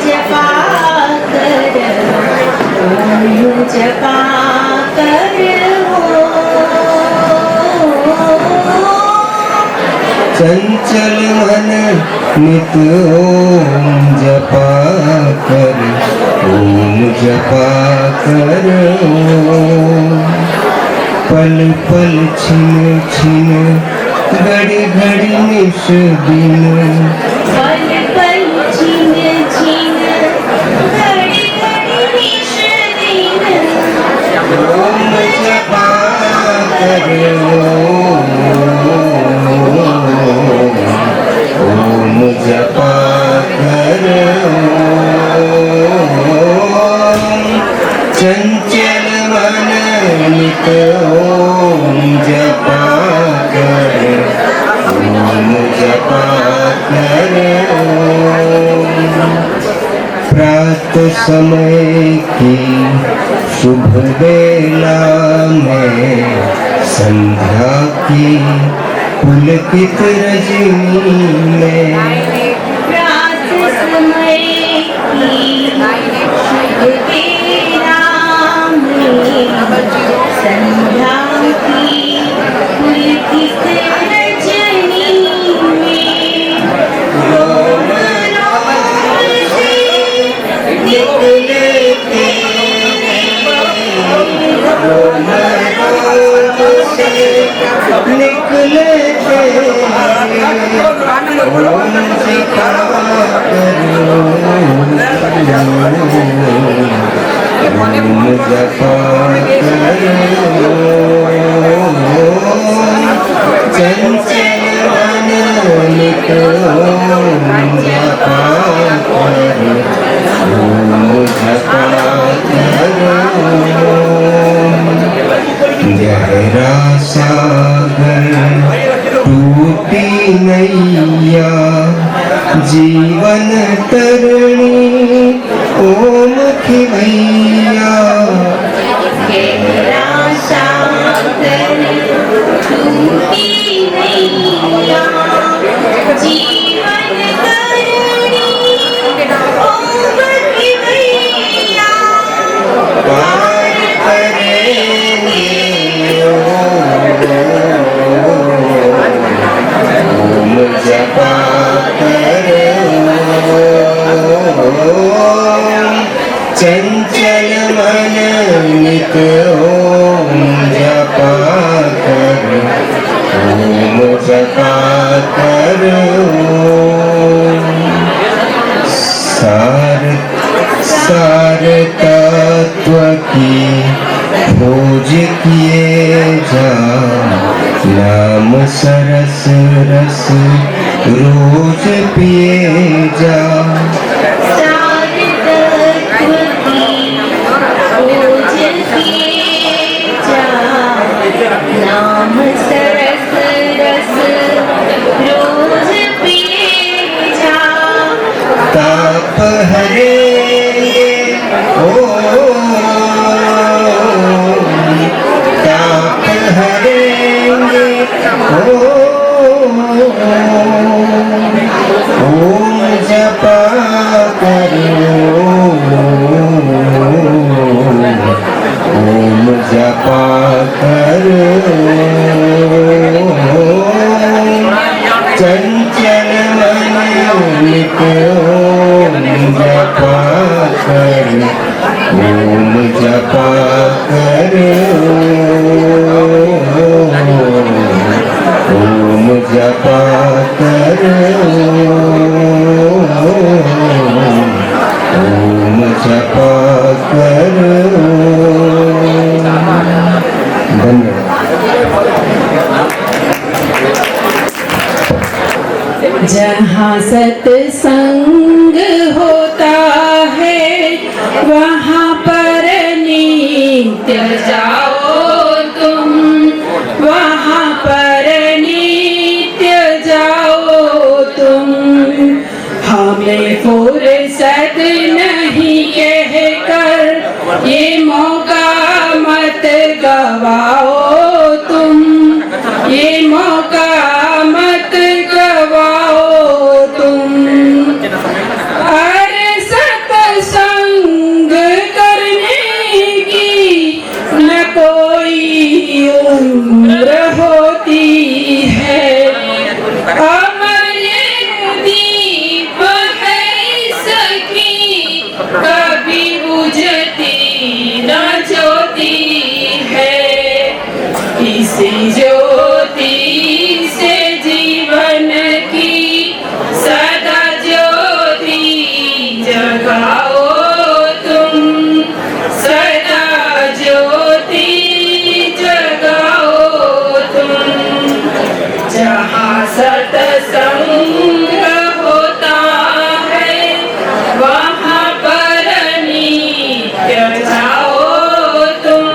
जपा कर, ओम जपा कर हो। चंचल मन नित ओम जपा कर, ओम जपा कर पल पल छिन छिन घड़ी घड़ी निश दिन, पल पल छिन छिन घड़ी घड़ी निश दिन, ओम जपा कर ओम जपा कर चंचल मन नित ओम जपा कर, ओम जपा कर प्रात समय की शुभ बेला में संध्या की पुलकित रजनी में, रात समय की शुभ बेला में संध्या की पुलकित रजनी में रोम रोम से निकले तेरे, रोम रोम से निकले तेरे ओम जपा कर, ओम जपा कर चंचल मन नित ओम जपा कर, ओम जपा कर गहरा सागर टूटी नैया जीवन तरणी ओम खिवैया, गहरा सागर टूटी नैया जीवन तरणी ओम खिवैया, पार करेंगे ओम जपा कर चंचल मन नित ओम जपा कर, ओम जपा कर सार सार तत्व की खोज किए जा, नाम सरस रस रोज पिए जा, सार तत्व की खोज किए जा, नाम सरस रस रोज पिए जा, ताप हरेंगे ताप हरेंगे ओम जपा कर, ओम जपा कर चंचल मन नित ओम जपा कर, ओम जपा कर ओम जपा कर ओम जपा कर। जहाँ सत्संग होता है वहाँ पर नित्य जाओ तुम, वहाँ पर नित्य जाओ तुम। हमें फुर्सत नहीं कहकर ये मौका मत गवाओ तुम, ये मौका मत गवाओ तुम। हर कभी बुझती न ज्योति है। इसी ज्योति से जीवन की सदा ज्योति जगाओ तुम, सदा ज्योति जगाओ तुम। जहाँ सत्संग होता है वहाँ पर नित्य जाओ तुम,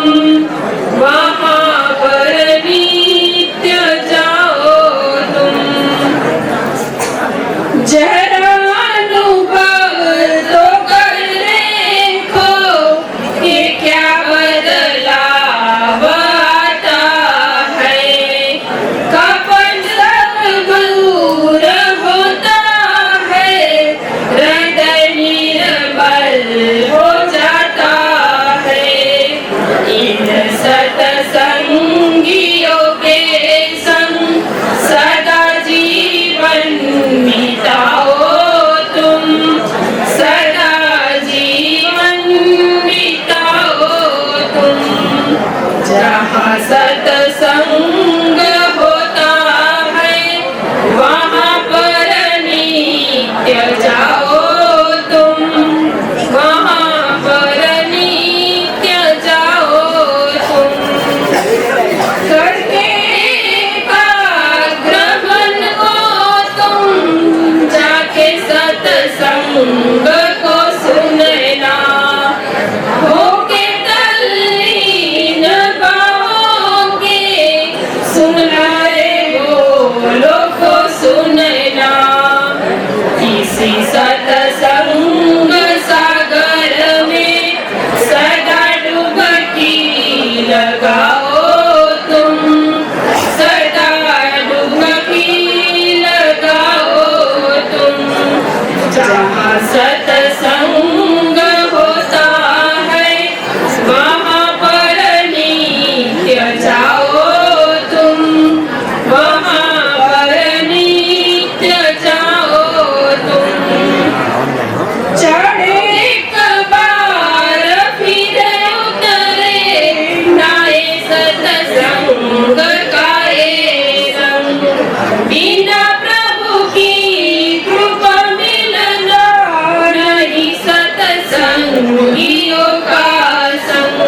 वहाँ पर नित्य जाओ तुम। जरा अनुभव तो कर देखो कि क्या बदलाव आता है। कपट सब दूर होता है, हृदय निर्मल हो जाता है। इन सत्संगियों के संग सदा जीवन बिताओ तुम, सदा जीवन बिताओ तुम। जहाँ सत्संग होता है वहाँ पर नित्य जाओ तुम, वहाँ पर नित्य जाओ तुम। करके एकाग्र को तुम जाके सत्संग को सुनना। होके तल्लीन पाओगे, सुनना रे बोलो को सुनना। इसी सत्संग सागर में सदा डुबकी लगाओ तुम, सदा डुबकी लगाओ तुम। जहाँ सत्संग होता है वहाँ पर नित्य जाओ तुम, वहाँ पर नित्य जाओ तुम। चढ़े एक बार फिर उतरे नाए सत्संग का ये रंग। बिना प्रभु की कृपा मिलना नहीं सत्संगियों का संग।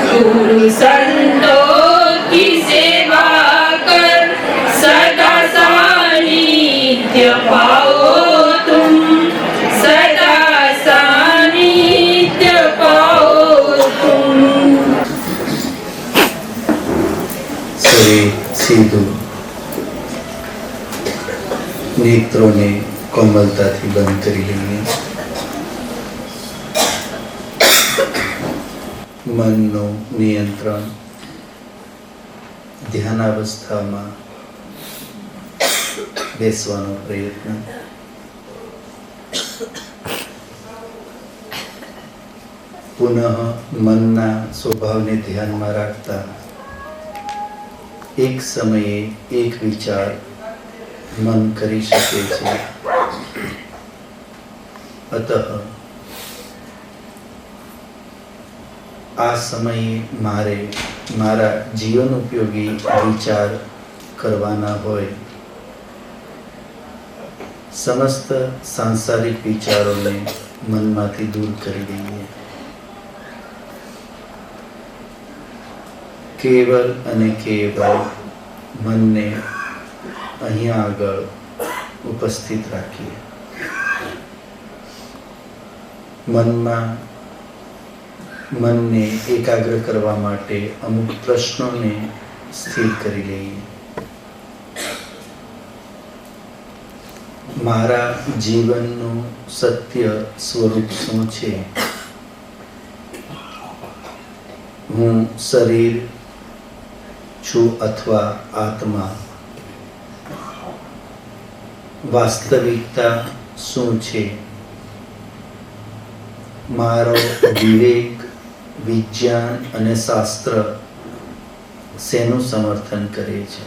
गुरु संतों की सेवा कर सदा सानिध्य पाओ तुम, सदा सानिध्य पाओ तुम। શરીર સીધું, નેત્રોને કોમલતાથી બંધ કરી લઈએ. મનનું નિયંત્રણ ધ્યાનાવસ્થામાં બેસવાનો પ્રયત્ન. પુનઃ મનના સ્વભાવને ધ્યાનમાં રાખતા એક સમયે એક વિચાર મન કરી શકે છે. અતઃ આ સમયે મારે મારા જીવન ઉપયોગી વિચાર કરવાના હોય. સમસ્ત સાંસારિક વિચારોને મનમાંથી દૂર કરી દઈએ. કેવલ અને કેવલ મનને અહીંયા આગળ ઉપસ્થિત રાખીએ. મનને એકાગ્ર કરવા માટે અમુક પ્રશ્નોને સ્થિર કરી લઈએ. મારા જીવનનું સત્ય સ્વરૂપ શું છે? હું શરીર છું અથવા આત્મા? વાસ્તવિકતા શું છે? મારો વિવેક, વિજ્ઞાન અને શાસ્ત્ર શેનું સમર્થન કરે છે?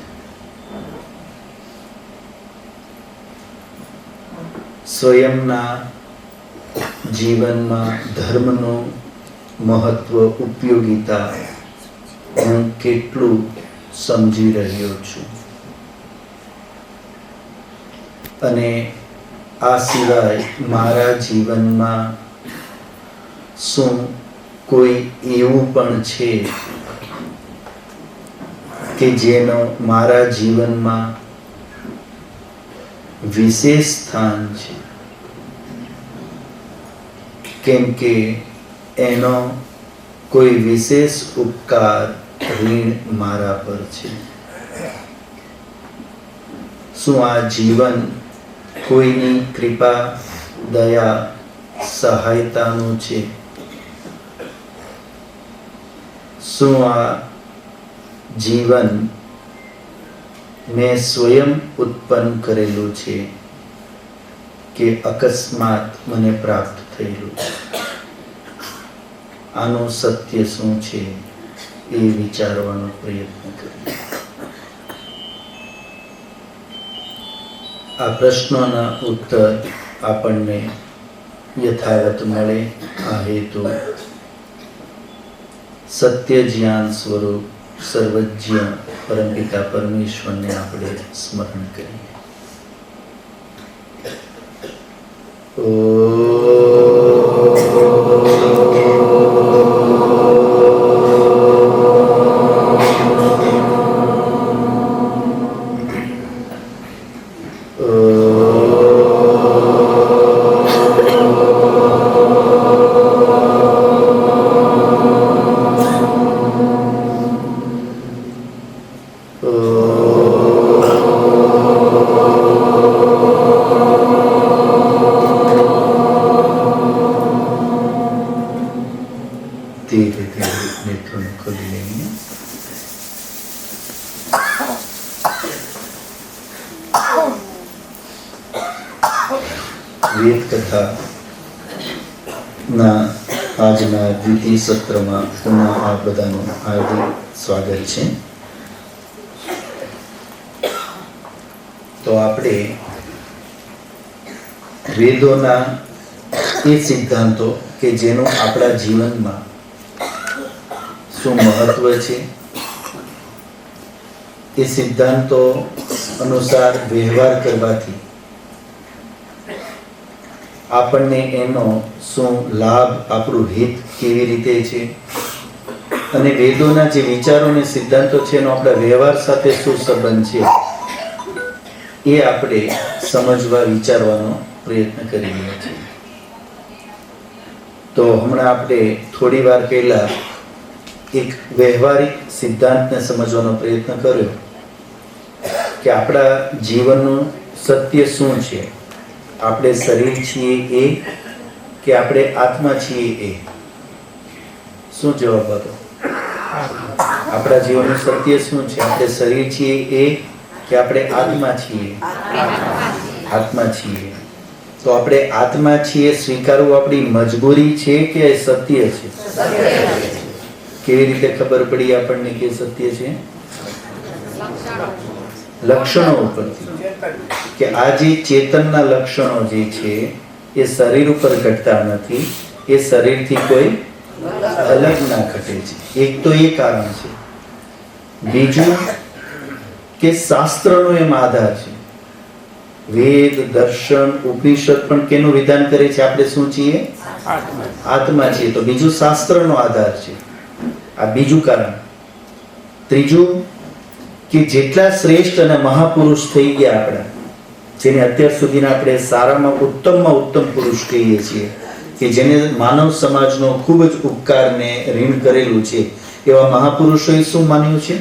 સ્વયંના જીવનમાં ધર્મનું મહત્વ, ઉપયોગિતા હું કેટલું સમજી રહ્યો છું, અને આ સિવાય મારા જીવનમાં શું કોઈ એવું પણ છે કે જેનો મારા જીવનમાં વિશેષ સ્થાન છે, કેમ કે એનો કોઈ વિશેષ ઉપકાર, ઋણ મારા પર છે. શું આ જીવન કોઈની કૃપા, દયા, સહાયતાનું છે? શું આ જીવન મેં સ્વયં ઉત્પન્ન કરેલું છે કે અકસ્માત મને પ્રાપ્ત થયેલું છે? આનું સત્ય શું છે એ વિચારવાનો પ્રયત્ન કરીએ. આ પ્રશ્નોના ઉત્તર આપણને યથાવત મળે આ હેતુ સત્ય જ્ઞાન સ્વરૂપ સર્વજ્ઞ પરમપિતા પરમેશ્વરને આપણે સ્મરણ કરીએ. ધીરે ધીરે નેત્રોને ખોલી લઈએ. વેદ કથાના આજના દ્વિતીય સત્રમાં પુનઃ આ બધાનું હાર્દિક સ્વાગત છે. તો આપણે વેદોના એ સિદ્ધાંતો કે જેનું આપણા જીવનમાં શું મહત્વ છે, એ સિદ્ધાંતો અનુસાર વ્યવહાર કરવાથી આપણને એનો શું લાભ, આપણું હિત કેવી રીતે છે, અને વેદોના જે વિચારો અને સિદ્ધાંતો છે એનો આપણા વ્યવહાર સાથે શું સંબંધ છે, એ આપણે સમજવા, વિચારવાનો પ્રયત્ન કરી રહ્યા છીએ. તો હમણાં આપણે થોડી વાર પહેલા એક વ્યવહારિક સિદ્ધાંતને સમજવાનો પ્રયત્ન કર્યો કે આપણા જીવનનું સત્ય શું છે. આપણે શરીર છીએ એ કે આપણે આત્મા છીએ એ? શું જવાબ આપો? આપણા જીવનનું સત્ય શું છે? આપણે શરીર છીએ એ કે આપણે આત્મા છીએ? આત્મા છીએ. તો આપણે આત્મા છીએ સ્વીકારવું આપણી મજબૂરી છે કે સત્ય છે? કેવી રીતે ખબર પડી આપણને કે સત્ય છે? લક્ષણો ઉપરથી, કે આ જે ચેતનના લક્ષણો જે છે એ શરીર ઉપર ઘટતા નથી, એ શરીરથી કોઈ અલગ ના ઘટે છે. એક તો એ કારણ છે. બીજું કે શાસ્ત્રનો એમ આધાર છે. વેદ, દર્શન, ઉપનિષદ પણ કેનું વિધાન કરે છે? આપણે શું છીએ? આત્મા છીએ. તો બીજું શાસ્ત્રનો આધાર છે. આ બીજું કારણ. ત્રીજું કે જેટલા શ્રેષ્ઠ અને મહાપુરુષ થઈ ગયા આપણા, જેને અત્યાર સુધીના આપણે સારામાં ઉત્તમ પુરુષ કહીએ છીએ, કે જેને માનવ સમાજનો ખૂબ જ ઉપકારને ઋણ કરેલું છે, એવા મહાપુરુષોએ શું માન્યું છે?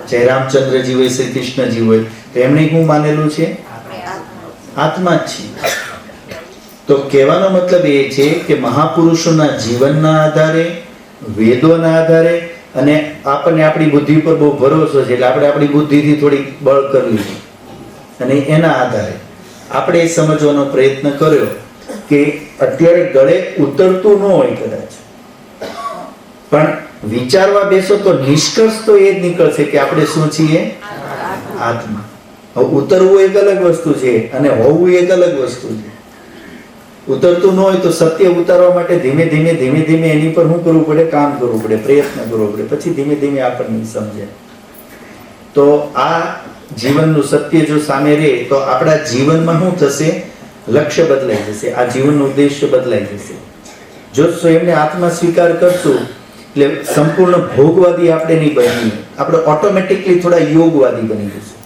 જય રામચંદ્રજી હોય, શ્રી કૃષ્ણજી હોય, તો એમણે શું માનેલું છે? આત્મા જ છે. તો કહેવાનો મતલબ એ છે કે મહાપુરુષોના જીવનના આધારે, વેદોના આધારે, અને આપણને આપણી બુદ્ધિ પર બહુ ભરોસો છે એટલે આપણે આપણી બુદ્ધિથી થોડી બળ કરી લીધી, અને એના આધારે આપણે એ સમજવાનો પ્રયત્ન કર્યો કે અત્યારે ગળે ઉતરતું ન હોય કદાચ, પણ વિચારવા બેસો તો નિષ્કર્ષ તો એ જ નીકળશે કે આપણે શું છીએ? આત્મા. હવે ઉતરવું એક અલગ વસ્તુ છે અને હોવું એક અલગ વસ્તુ છે. ઉતરતું ન હોય તો સત્ય ઉતારવા માટે ધીમે ધીમે ધીમે ધીમે એની પર શું કરવું પડે? કામ કરવું પડે, પ્રયત્ન કરવો પડે, પછી ધીમે ધીમે આપણને સમજે. તો આ જીવનનું સત્ય જો સામે રહે તો આપણા જીવનમાં શું થશે? લક્ષ્ય બદલાઈ જશે, આ જીવનનો ઉદ્દેશ્ય બદલાઈ જશે. જો સ્વયંને આત્મા સ્વીકાર કરશું એટલે સંપૂર્ણ ભોગવાદી આપણે નહીં બનીએ, આપણે ઓટોમેટિકલી થોડા યોગવાદી બની જશું.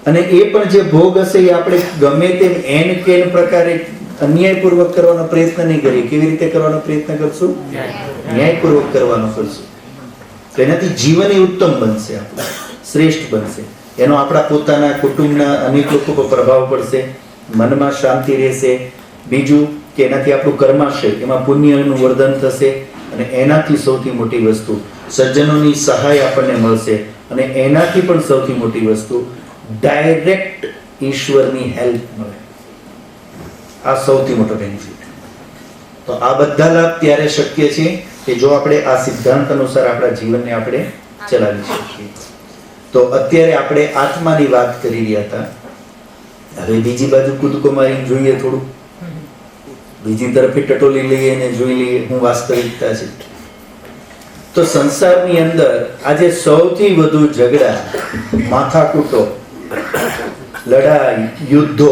અને એ પણ જે ભોગ હશે એ આપણે ગમે તેમ એન કેન પ્રકારે અન્યાયપૂર્વક કરવાનો પ્રયત્ન નહીં કરીએ. કેવી રીતે કરવાનો પ્રયત્ન કરશું? ન્યાયપૂર્વક કરવાનો કરશું. તો એનાથી જીવન એ ઉત્તમ બનશે, આપણું શ્રેષ્ઠ બનશે. એનો આપણા પોતાના કુટુંબના અનેક લોકો પર પ્રભાવ પડશે, મનમાં શાંતિ રહેશે. બીજું કે એનાથી આપણું કર્માશય, એમાં પુણ્યનું વર્ધન થશે. અને એનાથી સૌથી મોટી વસ્તુ સજ્જનોની સહાય આપણને મળશે. અને એનાથી પણ સૌથી મોટી વસ્તુ ડાયરેક્ટ ઈશ્વરની હેલ્પ મળે. આ સૌથી મોટો બેનિફિટ. તો આ બધા લાભ ત્યારે શક્ય છે કે જો આપણે આ સિદ્ધાંત અનુસાર આપણા જીવનને આપણે ચલાવી શકીએ. તો અત્યારે આપણે આત્માની વાત કરી રહ્યા હતા. હવે બીજી બાજુ કૂદકો મારી જોઈએ, થોડું બીજી તરફે ટટોલી લઈએ અને જોઈ લઈએ શું વાસ્તવિકતા છે. તો સંસારની અંદર આજે સૌથી વધુ ઝઘડા, માથાકૂટો, લડાઈ, યુદ્ધો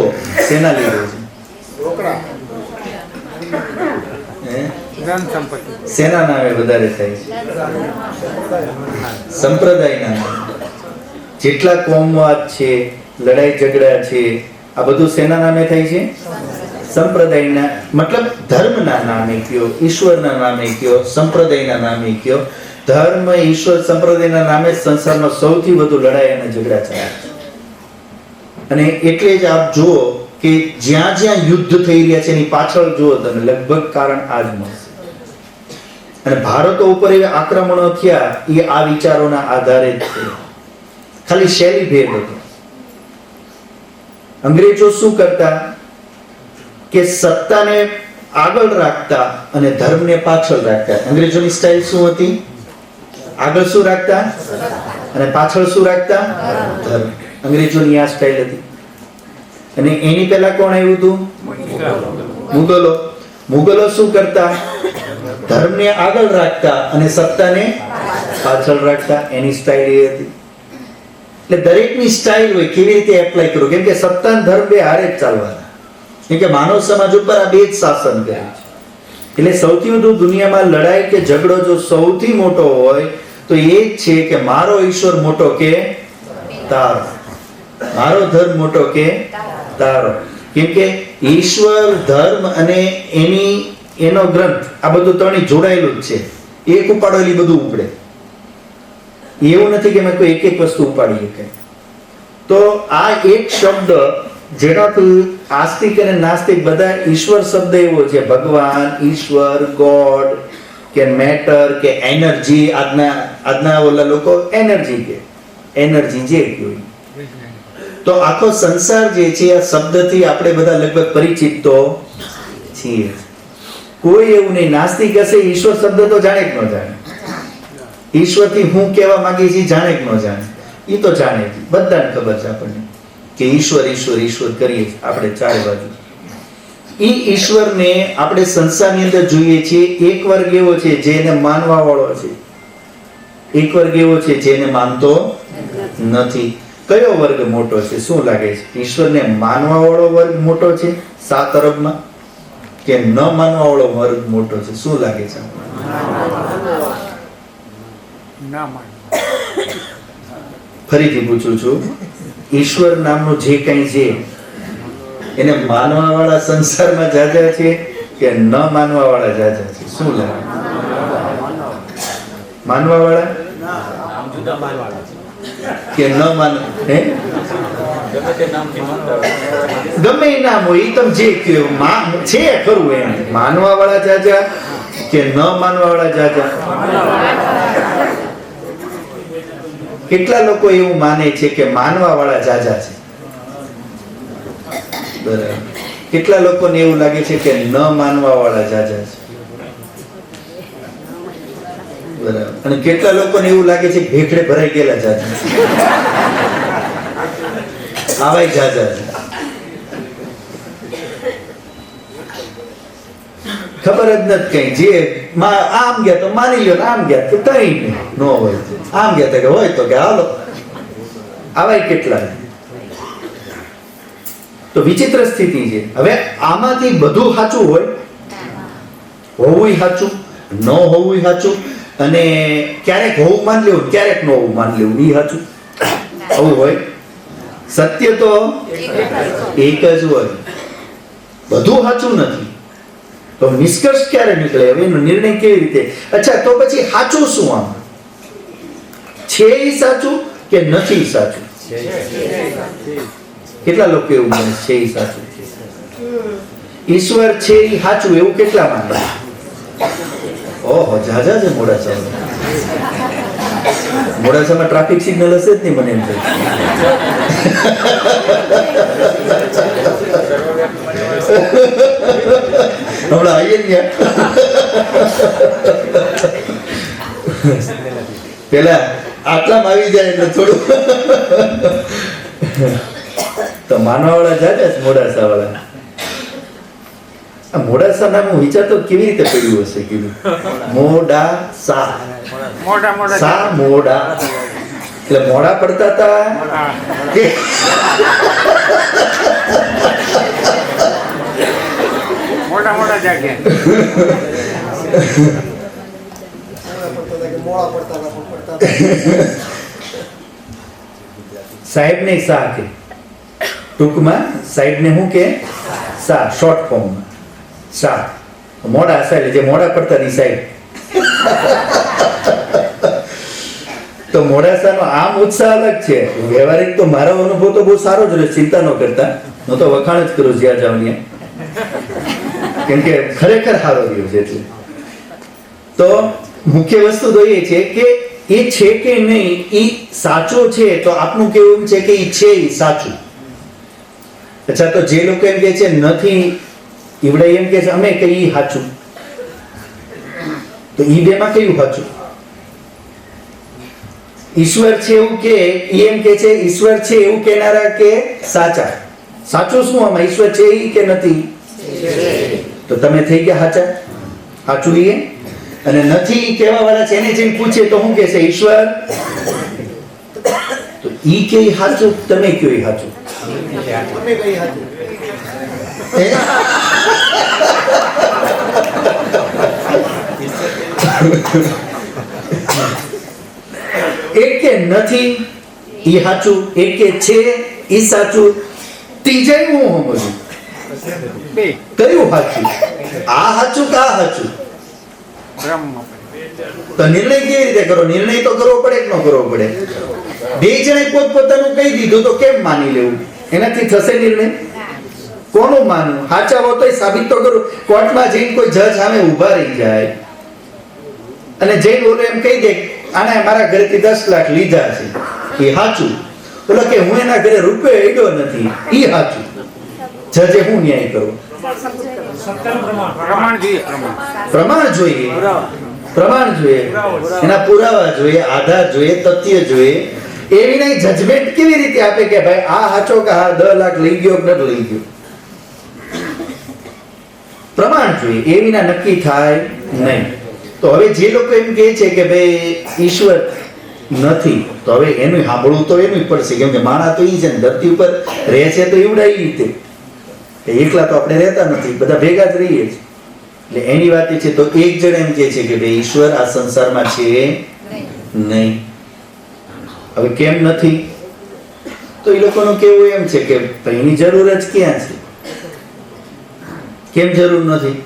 શેના લીધે છે? શેના નામે વધારે થાય છે? સંપ્રદાયના નામે. જેટલા કોમવાદ છે, લડાઈ ઝઘડા છે, આ બધું શેના નામે થાય છે? સંપ્રદાયના, મતલબ ધર્મના નામે કયો, ઈશ્વરના નામે કયો, સંપ્રદાયના નામે કયો. ધર્મ, ઈશ્વર, સંપ્રદાયના નામે સંસારમાં સૌથી વધુ લડાઈ અને ઝઘડા ચાલે છે. અને એટલે જ આપ જુઓ કે જ્યાં જ્યાં યુદ્ધ થઈ રહ્યા છે એની પાછળ જુઓ તમે, લગભગ કારણ આ જ મળશે. અને ભારતો ઉપર એવા આક્રમણો થયા એ આ વિચારોના આધારે જ છે. ખાલી શૈલી ભેદ હતો. અંગ્રેજો શું કરતા કે સત્તાને આગળ રાખતા અને ધર્મને પાછળ રાખતા. અંગ્રેજોની સ્ટાઇલ શું હતી? આગળ શું રાખતા અને પાછળ શું રાખતા? ધર્મ. અંગ્રેજોની આ સ્ટાઇલ હતી. અને એની પહેલા કોણ આવ્યું હતું? મુગલો. મુગલો શું કરતા? ધર્મને આગળ રાખતા અને સત્તાને પાછળ રાખતા. એની સ્ટાઇલ એ હતી. એટલે દરેકની સ્ટાઇલ હોય, કેવી રીતે એપ્લાય કરવું. કેમ કે સત્તા અને ધર્મ બે હારે જ ચાલવાના. કેમ કે માનવ સમાજ ઉપર આ બે જ શાસન કરે છે. એટલે સૌથી વધુ દુનિયામાં લડાઈ કે ઝઘડો જો સૌથી મોટો હોય તો એ જ છે કે મારો ઈશ્વર મોટો કે તારો, મારો ધર્મ મોટો કે તારો. કેમ કે ઈશ્વર, ધર્મ અને એનો ગ્રંથ, આ બધું ત્રણેય જોડાયેલું જ છે. એક ઉપાડો એટલે બધું ઉપડે. એવું નથી કે મેં કોઈ એક એક વસ્તુ ઉપાડી શકે. તો આ એક શબ્દ જેનાથી આસ્તિક અને નાસ્તિક બધા ઈશ્વર શબ્દ એવો છે. ભગવાન, ઈશ્વર, ગોડ કે મેટર કે એનર્જી. આજના ઓલા લોકો એનર્જી કે એનર્જી જે કહ્યું. તો આખો સંસાર જે છે આ શબ્દથી આપણે બધા લગભગ પરિચિત તો છીએ. કોઈ એવું નહીં, નાસ્તિક હશે ઈશ્વર શબ્દ તો જાણે કે ન જાણે, ઈશ્વરથી હું કહેવા માંગીએ છીએ જાણે કે ન જાણે, એ તો જાણે. બધાને ખબર છે આપણને કે ઈશ્વર ઈશ્વર ઈશ્વર કરીએ આપણે ચારે બાજુ. એ ઈશ્વરને આપણે સંસારની અંદર જોઈએ છીએ. એક વર્ગ એવો છે જેને માનવા વાળો છે, એક વર્ગ એવો છે જેને માનતો નથી. કયો વર્ગ મોટો છે? શું લાગે છે? ઈશ્વરને માનવા વાળો વર્ગ મોટો છે 7 અરબમાં કે ન માનવા વાળો વર્ગ મોટો છે? શું લાગે છે? ફરીથી પૂછું છું, ઈશ્વર નામનું જે કંઈ છે એને માનવા વાળા સંસારમાં જાજા છે કે ન માનવા વાળા જાજા છે? શું લાગે? માનવા વાળા કે ન માન? ગમે એ નામ હોય, તમે જે કહ્યું છે ખરું. એમ માનવા વાળા જાજા કે ન માનવા વાળા જાજા? કેટલા લોકો એવું માને છે કે માનવા વાળા જાજા છે? બરાબર. કેટલા લોકોને એવું લાગે છે કે ન માનવા વાળા જાજા છે? બરાબર. અને કેટલા લોકોને એવું લાગે છે ભેખડે ભરાઈ ગયેલા જાજા છે? આવાય જાજા છે. ખબર જ નથી કઈ. જે આમ ગયા તો માની લ્યો, આમ ગયા તો કઈ નહીં, ન હોય આમ ગયા તો કે હોય તો કે હાલો. આવાય કેટલા. તો વિચિત્ર સ્થિતિ છે. હવે આમાંથી બધું સાચું હોય, હોવું સાચું, ન હોવું સાચું, અને ક્યારેક હોવું માન લેવું, ક્યારેક ન હોવું માન લેવું, એ સાચું. આવું હોય. સત્ય તો એક જ હોય, બધું સાચું નથી. તો નિષ્કર્ષ ક્યારે નીકળે? હવે એનો નિર્ણય કેવી રીતે? અચ્છા, તો પછી સાચું શું? આમ છે એ સાચું કે નથી સાચું? કેટલા લોકો એવું માને છે એ સાચું? ઈશ્વર છે એ સાચું એવું કેટલા માને? ઓહો, જાજા છે મોડાસામાં. મોડાસામાં ટ્રાફિક સિગ્નલ હશે જ નહીં, મને એમ થાય. હમણાં આવીએ ને પેલા આટલામાં આવી જાય એટલે થોડું તો માનવા વાળા જાજા જ મોડાસા વાળા. આ મોડાસા નામ હું વિચારતો કેવી રીતે પડ્યું હશે. કીધું મોડાસા, સા મોડા એટલે મોડા પડતા હતા કે મોટા જાગ્યા સાહેબ ને સા કે ટૂંકમાં સાહેબ ને હું કે સા, શોર્ટ ફોર્મમાં સા. મોડા સાહેબ જે મોડા પડતા ની સાહેબ. તો મોડાસાનો આમ ઉત્સાહ અલગ છે. વ્યવહારિક તો મારો અનુભવ તો બહુ સારો જ રહ્યો, ચિંતા ન કરતા. હું તો વખાણ જ કરું જ્યાં જાઉં ત્યાં, કેમ કે ખરેખર સારો રહ્યો છે. એટલે તો મુખ્ય વસ્તુ તો એ છે કે એ છે કે નહીં એ સાચો છે. તો આપનું કેવું છે કે એ છે એ સાચું. અચ્છા, તો જે લોકો એમ કે છે નથી, ઈવડે એમ કે છે અમે કઈ સાચું, તો ઈ બેમાં કયું સાચું? ઈશ્વર છે એવું કે એમ કે છે ઈશ્વર છે એવું કહેનારા કે સાચા? સાચું શું આમાં? ઈશ્વર છે ઈ કે નથી? તો તમે થઈ ગયા સાચા, સાચું ઈ. અને નથી કહેવા વાળા છે એને જેમ પૂછે તો શું કે છે? ઈશ્વર. તો ઈ કે સાચું, તમે કયો ઈ સાચું? એક કે નથી ઈ સાચું, એક કે છે ઈ સાચું, ત્રીજા હું સમજું કયું સાચું? આ સાચું કે આ સાચું? તો નિર્ણય કેવી રીતે કરો? નિર્ણય તો કરવો પડે કે ન કરવો પડે? બે જણે પોતપોતાનું કહી દીધું તો કેમ માની લેવું? એનાથી થશે નિર્ણય? કોનું માનવું? સાચા હો તો સાબિત તો કરું. કોર્ટમાં જઈને કોઈ જજ સામે ઉભા રહી જાય અને જઈને ઓલો એમ કહી દે આને મારા ઘરેથી 10 લાખ લીધા છે, એ સાચું. બોલો કે હું એના ઘરે રૂપિયો એડ્યો નથી, એ સાચું. જજે હું ન્યાય કરું? પ્રમાણ જોઈએ, પ્રમાણ જોઈએ, એના પુરાવા જોઈએ, આધાર જોઈએ, તથ્ય જોઈએ. એ વિના જજમેન્ટ કેવી રીતે આપે કે ભાઈ આ સાચો કે આ 10 લાખ લઈ ગયો કે નથી લઈ ગયો? પ્રમાણ જોઈએ, એ વિના નક્કી થાય નહીં. તો હવે જે લોકો એમ કહે છે કે ભાઈ ઈશ્વર નથી, તો હવે એનું સાંભળવું તો એનું પડશે, કેમ કે માણસ તો ઈ છે ને, ધરતી ઉપર રહે છે તો એવડા ઈ રીતે, એકલા તો આપણે રહેતા નથી, બધા ભેગા જ રહીએ છીએ. એટલે એની વાત એ છે. તો એક જણ એમ કહે છે કે ભાઈ ઈશ્વર આ સંસારમાં છે નહીં. હવે કેમ નથી? તો એ લોકોનું કેવું એમ છે કે ભાઈ એની જરૂર જ ક્યાં છે? કેમ જરૂર નથી?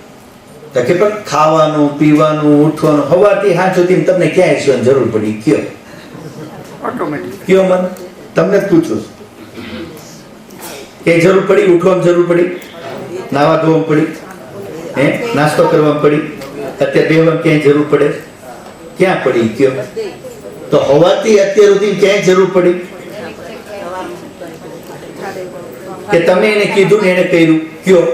તો કે પણ ખાવાનું, પીવાનું, ઉઠવાનું, સવારથી સાંજ સુધી તમને ક્યાં ઈશ્વરની જરૂર પડી? કયો કયો મન તમને જ પૂછું. કે જરૂર પડી? ઉઠવામાં જરૂર પડી? નાવા ધોવામાં પડી? નાસ્તો કરવામાં પડી? અત્યારે બેવામાં ક્યાંય જરૂર પડે? ક્યાં પડી? કયો? તો સવારથી અત્યાર સુધી ક્યાંય જરૂર પડી? કે તમે એને કીધું ને એને કર્યું? કયો?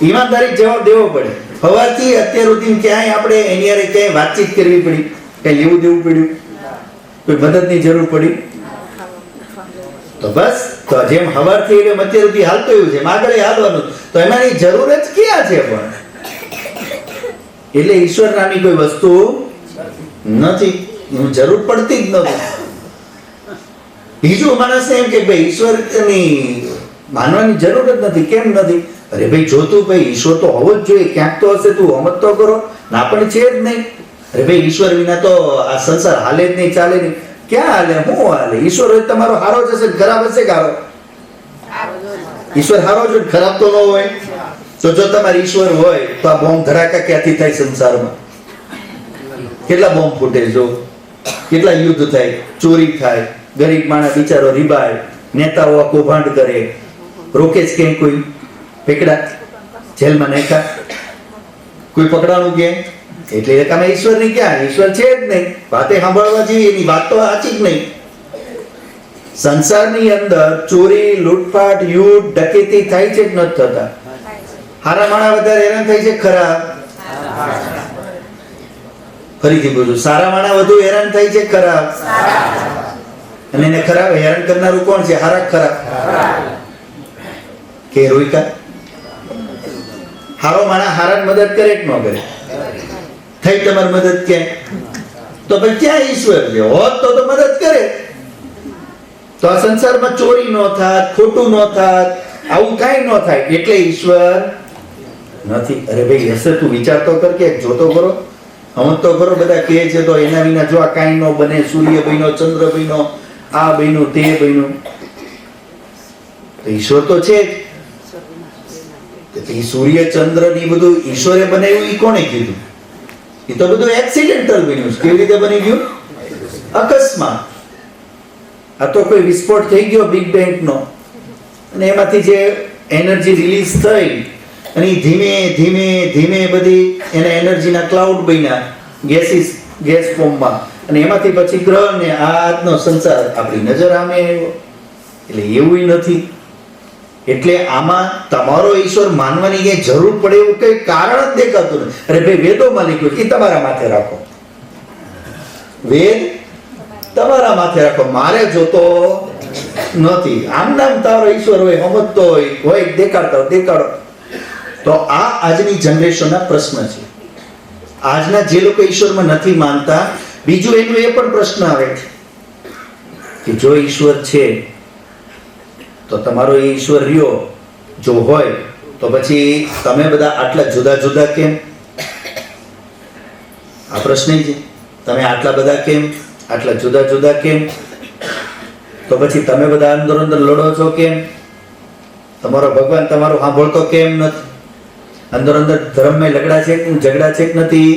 ઈમાનદારી જવાબ દેવો પડે. સવારથી અત્યાર સુધી ક્યાંય આપણે એની હારે ક્યાંય વાતચીત કરવી પડી? કઈ લેવું દેવું પડ્યું? કોઈ મદદની જરૂર પડી? તો તો બસ, તો જેમ હવારથી એટલે અત્યાર સુધી હાલતો એવું છે, આગળ હાલવાનું, તો એમાંની જરૂર જ ક્યાં છે પણ? એટલે ઈશ્વર નામની કોઈ વસ્તુ નથી, જરૂર પડતી જ નથી. બીજું માણસને એમ કે ભાઈ ઈશ્વરની માનવાની જરૂર જ નથી. કેમ નથી? અરે ભાઈ જોતું ભાઈ ઈશ્વર તો હોવો જ જોઈએ, ક્યાંક તો હશે, તું સમજ તો કરો. ના પણ છે જ નહીં. અરે ભાઈ ઈશ્વર વિના તો આ સંસાર હાલે જ નહીં, ચાલે નહીં. ક્યાં હાલે? હું હાલે? ઈશ્વર હોય તમારો હારો જ હશે, ખરાબ હશે ગારો? ઈશ્વર હારો જ, ખરાબ તો ન હોય. તો જો તમારે ઈશ્વર હોય તો આ બોમ્બ ધડાકા ક્યાંથી થાય સંસારમાં? કેટલા બોમ્બ ફૂટે, જો કેટલા યુદ્ધ થાય, ચોરી થાય, ગરીબ માણસ બિચારો રીબાય, નેતાઓ આ કૌભાંડ કરે, રોકે જ ક્યાંય કોઈ? પકડા જેલમાં નાખ્યા, કોઈ પકડાણું ક્યાંય? એટલે તમે ઈશ્વર ની ક્યાં? ઈશ્વર છે જ નહીં. વાતે સાંભળવા જેવી એની વાત તો સાચી જ નહીં. સંસારની અંદર ચોરી, લૂંટફાટ, યુદ્ધ, ડકેતી થાય છે કે નથી થતા? હારા માણા વધારે હેરાન થાય છે, ખરા? ફરીથી બોલું, સારા માણા વધુ હેરાન થાય છે, ખરા? અને એને ખરાબ હેરાન કરનારું કોણ છે? હારા ખરાબ? કે રોઈકા? હારો માણા હારા મદદ કરે કે ન કરે? થઈ તમારી મદદ ક્યાં? તો પછી ક્યાં ઈશ્વર છે? હોત તો મદદ કરે. તો આ સંસારમાં ચોરી ન થાત, ખોટું ન થાત, આવું કાંઈ ન થાય. એટલે ઈશ્વર નથી. અરે ભાઈ હશે, તું વિચાર તો કર, કે જોતો કરો, હમત તો કરો. બધા કહે છે તો એના વિના જો આ કાંઈ ન બને, સૂર્ય બન્યો, ચંદ્ર બન્યો, આ બન્યું, તે બન્યું. તો ઈશ્વર તો છે જ. સૂર્ય ચંદ્ર ની બધું ઈશ્વરે બનાવ્યું, એ કોણે કીધું? એ તો બધું એક્સિડેન્ટલ બન્યું. કેવી રીતે બની ગયું? અકસ્માત. આ તો કોઈ વિસ્ફોટ થઈ ગયો બિગ બેંગ નો, અને એમાંથી જે એનર્જી રિલીઝ થઈ, અને ધીમે ધીમે ધીમે બધી એને એનર્જીના ક્લાઉડ બન્યા, ગેસ ફોર્મમાં, અને એમાંથી પછી ગ્રહ ને આ આજનો સંસાર આપણી નજર સામે આવ્યો. એટલે એવું નથી. એટલે આમાં તમારો ઈશ્વર માનવાની કઈ જરૂર પડે એવું કઈ કારણ જ દેખાતું નથી. અરે ભાઈ વેદોમાં લખ્યું છે, એ તમારા માથે રાખો. વેદ તમારા માથે રાખો, મારે જોતો નથી. આમ નામ તારો ઈશ્વર હોય, સમજતો હોય દેખાડો. તો આ આજની જનરેશનના પ્રશ્ન છે. આજના જે લોકો ઈશ્વરમાં નથી માનતા, બીજું એનું એ પણ પ્રશ્ન આવે છે કે જો ઈશ્વર છે તો તમારો એ ઈશ્વર રહ્યો જો હોય તો પછી તમે બધા આટલા જુદા જુદા કેમ? આ પ્રશ્ન છે. તમે આટલા બધા કેમ? આટલા જુદા જુદા કેમ? તો પછી તમે બધા અંદર અંદર લડો છો કેમ? તમારો ભગવાન તમારું સાંભળતો કેમ નથી? અંદર અંદર ધર્મમાં ઝઘડા છે કે નથી?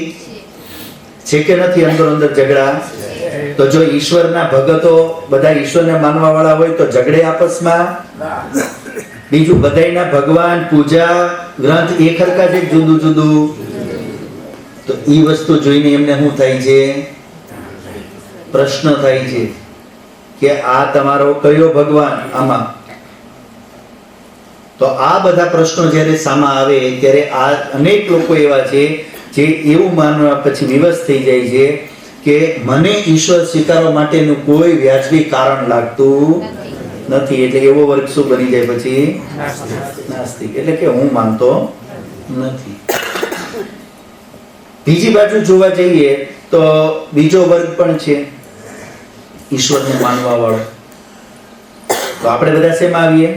છે કે નથી અંદર અંદર ઝઘડા? તો જો ઈશ્વરના ભગતો બધા ઈશ્વરને માનવા વાળા હોય તો ઝઘડે આપસમાં? બીજું બધાયના ભગવાન, પૂજા, ગ્રંથ એક હરખા છે, જુદું જુદું? તો ઈ વસ્તુ જોઈને એમને શું થાય છે? પ્રશ્ન થાય છે કે આ તમારો કયો ભગવાન આમાં? તો આ બધા પ્રશ્નો જ્યારે સામે આવે ત્યારે આ અનેક લોકો એવા છે જે એવું માનવા પછી વિવશ થઈ જાય છે કે મને ઈશ્વર સ્વીકારવા માટેનું કોઈ વ્યાજબી કારણ લાગતું નથી. એટલે એવો વર્ગ શું બની જાય પછી? નાસ્તિક. એટલે કે હું માનતો નથી. બીજી બાજુ જોવા જઈએ તો બીજો વર્ગ પણ છે ઈશ્વરને માનવા વાળો. તો આપણે બધા શેમાં આવીએ?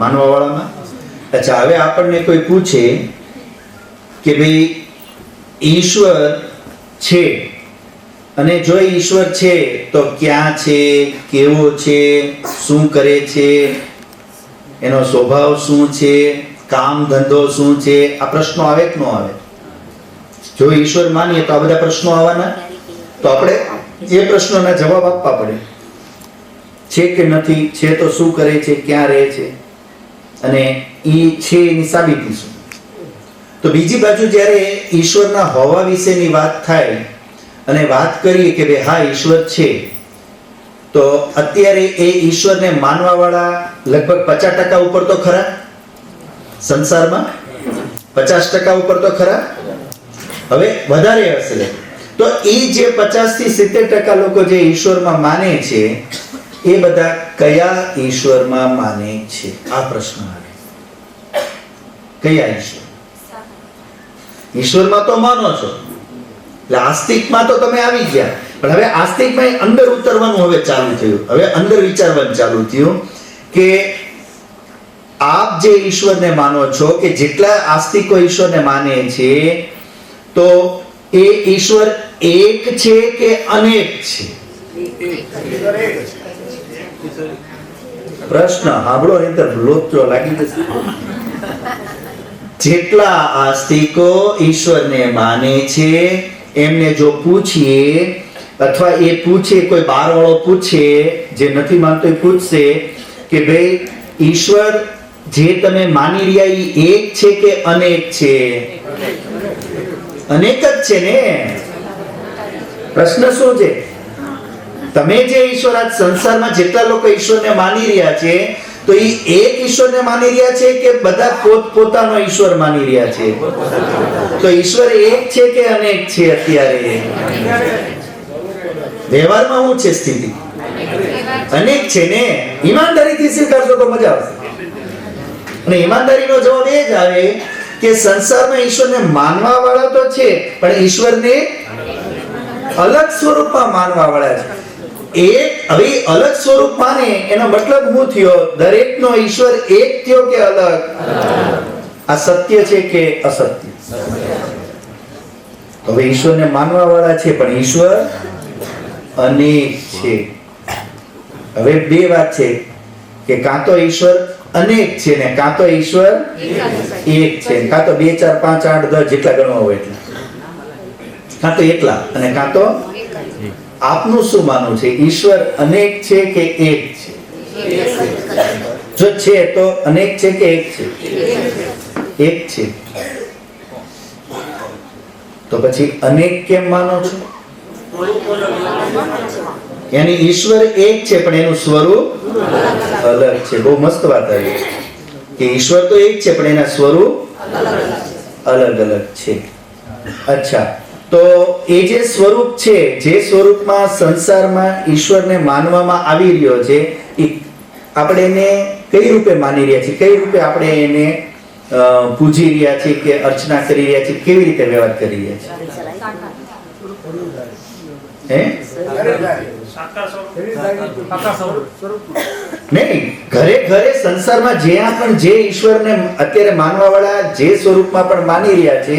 માનવા વાળામાં. અચ્છા, હવે આપણને કોઈ પૂછે કે ભાઈ ઈશ્વર છે, અને જો ઈશ્વર છે તો ક્યાં છે, કેવો છે, શું કરે છે, એનો સ્વભાવ શું છે, કામ ધંધો શું છે? આ પ્રશ્નો આવે કે ન આવે? જો ઈશ્વર માનીએ તો આ બધા પ્રશ્નો આવવાના. તો આપણે એ પ્રશ્નોના જવાબ આપવા પડે. છે કે નથી? છે તો શું કરે છે, ક્યાં રહે છે, અને ઈ છે એની સાબિતી શું? તો બીજી બાજુ જ્યારે ઈશ્વરના હોવા વિશેની વાત થાય અને વાત કરીએ કે ભાઈ હા ઈશ્વર છે, તો અત્યારે એ ઈશ્વરને માનવા વાળા લગભગ 50% ઉપર તો ખરા સંસારમાં? 50% ઉપર તો ખરા? હવે વધારે હશે. તો એ જે 50 થી 70% લોકો જે ઈશ્વરમાં માને છે, એ બધા કયા ઈશ્વરમાં માને છે? આ પ્રશ્ન આવે. કયા ઈશ્વર? ઈશ્વરમાં તો માનો છો, એટલે આસ્તિકમાં તો તમે આવી ગયા, પણ હવે આસ્તિકમાં અંદર ઉતરવાનું હવે ચાલુ થયું. હવે અંદર વિચારવાનું ચાલુ થયું કે આપ જે ઈશ્વરને માનો છો, કે જેટલા આસ્તિકો ઈશ્વરને માને છે, તો એ ઈશ્વર એક છે કે અનેક છે? પ્રશ્ન સાંભળો, નહીં તો લોચો લાગી જશે. જેટલા આસ્તિકો ઈશ્વરને માને છે એમને જો પૂછીએ, અથવા એ પૂછે, કોઈ બારવાળો પૂછે, જે નથી માનતો એ પૂછશે કે ભાઈ ઈશ્વર જે તમે માની રહ્યા એ એક છે કે અનેક છે? અનેક જ છે ને. પ્રશ્ન શું છે? તમે જે ઈશ્વર આજ સંસારમાં જેટલા લોકો ઈશ્વરને માની રહ્યા છે, તો એ એક ઈશ્વરને માની રહ્યા છે કે બધા પોતાનો ઈશ્વર માની રહ્યા છે? તો ઈશ્વર એક છે કે અનેક છે? અત્યારે વ્યવહારમાં શું છે સ્થિતિ? અનેક છે ને. ઈમાનદારીથી સ્વીકારશો તો મજા આવશે. અને ઈમાનદારીનો જવાબ એ જ આવે કે સંસારમાં ઈશ્વરને માનવા વાળા તો છે, પણ ઈશ્વરને અલગ સ્વરૂપમાં માનવા વાળા છે. એક હવે અલગ સ્વરૂપ માને એનો મતલબ શું થયો? દરેકનો ઈશ્વર એક થયો કે અલગ? આ સત્ય છે કે અસત્ય? હવે ઈશ્વરને માનવા વાળા છે, પણ ઈશ્વર અનેક છે. હવે બે વાત છે કે કાં તો ઈશ્વર અનેક છે ને કાં તો ઈશ્વર એક છે. કાં તો 2 4 5 8 10 જેટલા ગણવા હોય એટલા, કાં તો એટલા, અને કાં તો આપનું શું માનવું છે? ઈશ્વર અનેક છે કે એક છે? જો છે તો અનેક છે કે એક છે? એક છે. તો પછી અનેક કેમ માનો છો? યાની ઈશ્વર એક છે પણ એનું સ્વરૂપ અલગ છે. બહુ મસ્ત વાત આવી કે ઈશ્વર તો એક છે પણ એના સ્વરૂપ અલગ અલગ છે. અચ્છા, તો એ જે સ્વરૂપ છે, જે સ્વરૂપમાં સંસારમાં ઈશ્વરને માનવામાં આવી રહ્યો છે, એ આપણે એને કઈ રૂપે માની રહ્યા છીએ? કઈ રૂપે આપણે એને પૂજી રહ્યા છીએ કે અર્ચના કરી રહ્યા છીએ? કેવી રીતે વ્યવહાર કરી રહ્યા છીએ? હે? નહીં, ઘરે ઘરે સંસારમાં જ્યાં પણ જે ઈશ્વરને અત્યારે માનવા વાળા જે સ્વરૂપમાં પણ માની રહ્યા છે,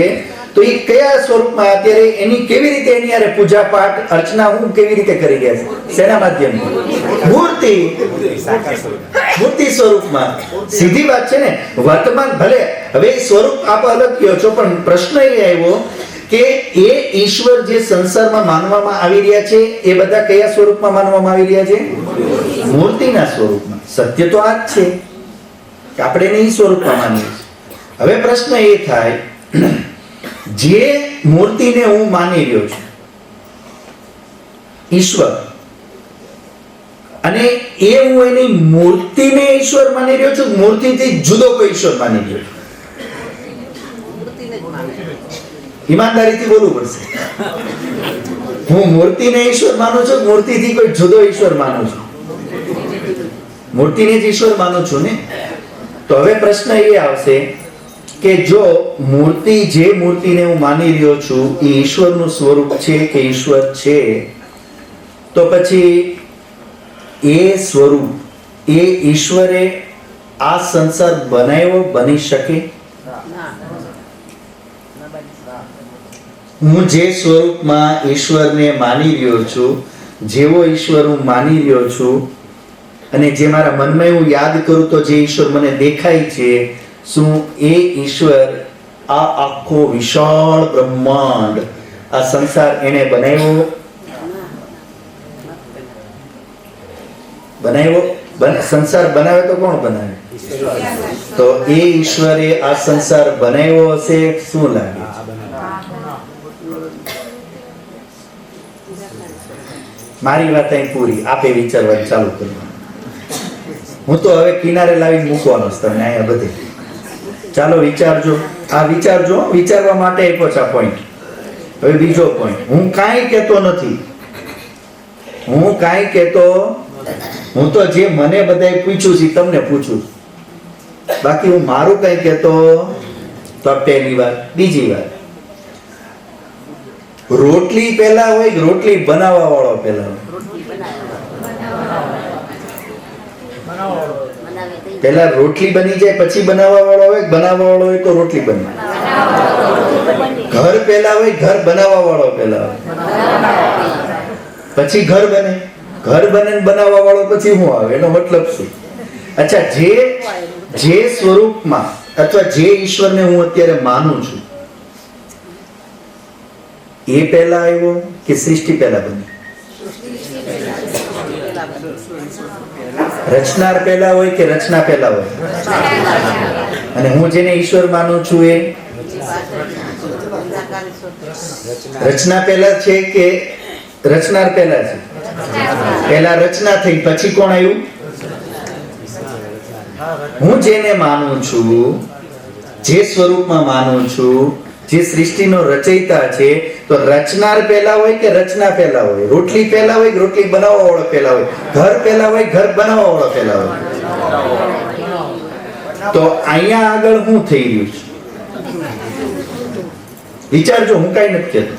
તો એ કયા સ્વરૂપમાં અત્યારે એની કેવી રીતે એની યારે પૂજા પાઠ અર્ચના હું કેવી રીતે કરી રહ્યા છે? શેના માધ્યમથી? મૂર્તિ સ્વરૂપમાં. સીધી વાત છે ને. વર્તમાન ભલે હવે સ્વરૂપ આપ અલગ કહો છો, પણ પ્રશ્ન એ આવ્યો કે એ ઈશ્વર જે સંસારમાં માનવામાં આવી રહ્યા છે એ બધા કયા સ્વરૂપમાં માનવામાં આવી રહ્યા છે? મૂર્તિના સ્વરૂપમાં. સત્ય તો આ જ છે કે આપણે એને એ સ્વરૂપમાં માનીએ છીએ. હવે પ્રશ્ન એ થાય, જે મૂર્તિને હું માની રહ્યો છું ઈશ્વર, અને એ હું એની મૂર્તિને ઈશ્વર માની રહ્યો છું, મૂર્તિથી જુદો કોઈ ઈશ્વર માની રહ્યો છું? ઈમાનદારીથી બોલવું પડશે. હું મૂર્તિને ઈશ્વર માનું છું, મૂર્તિથી કોઈ જુદો ઈશ્વર માનું છું? મૂર્તિને જ ઈશ્વર માનું છું ને. તો હવે પ્રશ્ન એ આવશે કે જો મૂર્તિ, જે મૂર્તિને હું માની રહ્યો છું એ ઈશ્વરનું સ્વરૂપ છે કે ઈશ્વર છે, તો પછી એ સ્વરૂપ, એ ઈશ્વરે આ સંસાર બનાવ્યો બની શકે? હું જે સ્વરૂપમાં ઈશ્વરને માની રહ્યો છું, જેવો ઈશ્વર હું માની રહ્યો છું, અને જે મારા મનમાં હું યાદ કરું તો જે ઈશ્વર મને દેખાય છે, શું એ ઈશ્વર આ આખો વિશાળ બ્રહ્માંડ, આ સંસાર એને બનાવ્યો? સંસાર બનાવે તો કોણ બનાવે? તો એ ઈશ્વરે આ સંસાર બનાવ્યો હશે? શું લાગે? મારી વાત અહીં પૂરી. આપે વિચારવાનું ચાલુ કરવાનું. હું તો હવે કિનારે લાવીને મૂકવાનો જ તમને અહીંયા બધે. ચાલો વિચારજો. આ વિચારજો, વિચારવા માટે આપ્યો છે આ પોઈન્ટ. હવે બીજો પોઈન્ટ, હું કાંઈ કહેતો નથી, હું કાંઈ કહેતો હું તો જે મને બધાએ પૂછ્યું છે તમને પૂછું છું. બાકી હું મારું કઈ કહેતો તો પહેલી વાર. બીજી વાર, રોટલી પહેલા હોય કે રોટલી બનાવવા વાળો પહેલા હોય? પહેલા રોટલી બની જાય પછી બનાવવા વાળો હોય કે બનાવવા વાળો હોય તો રોટલી બને? ઘર પહેલા હોય ઘર બનાવવા વાળો પહેલા હોય પછી ઘર બને? ઘર બને ને બનાવવા વાળો પછી શું આવે? એનો મતલબ શું? અચ્છા, જે સ્વરૂપમાં અથવા જે ઈશ્વરને હું અત્યારે માનું છું એ પહેલા આવ્યો કે સૃષ્ટિ પહેલા બની? રચનાર પહેલા હોય કે રચના પહેલા હોય? અને હું જેને ઈશ્વર માનું છું એ રચના પહેલા છે કે રચનાર પહેલા છે? પહેલા રચના થઈ પછી કોણ આવ્યું? હું જેને માનું છું, જે સ્વરૂપમાં માનું છું, જે સૃષ્ટિનો રચયિતા છે, તો રચનાર પહેલા હોય કે રચના પહેલા હોય? રોટલી પહેલા હોય કે રોટલી બનાવવા વાળો પહેલા હોય? ઘર પહેલા હોય ઘર બનાવવા વાળો પહેલા હોય? તો અહીંયા આગળ શું થઈ રહ્યું છે વિચારજો, હું કઈ નથી કહેતો.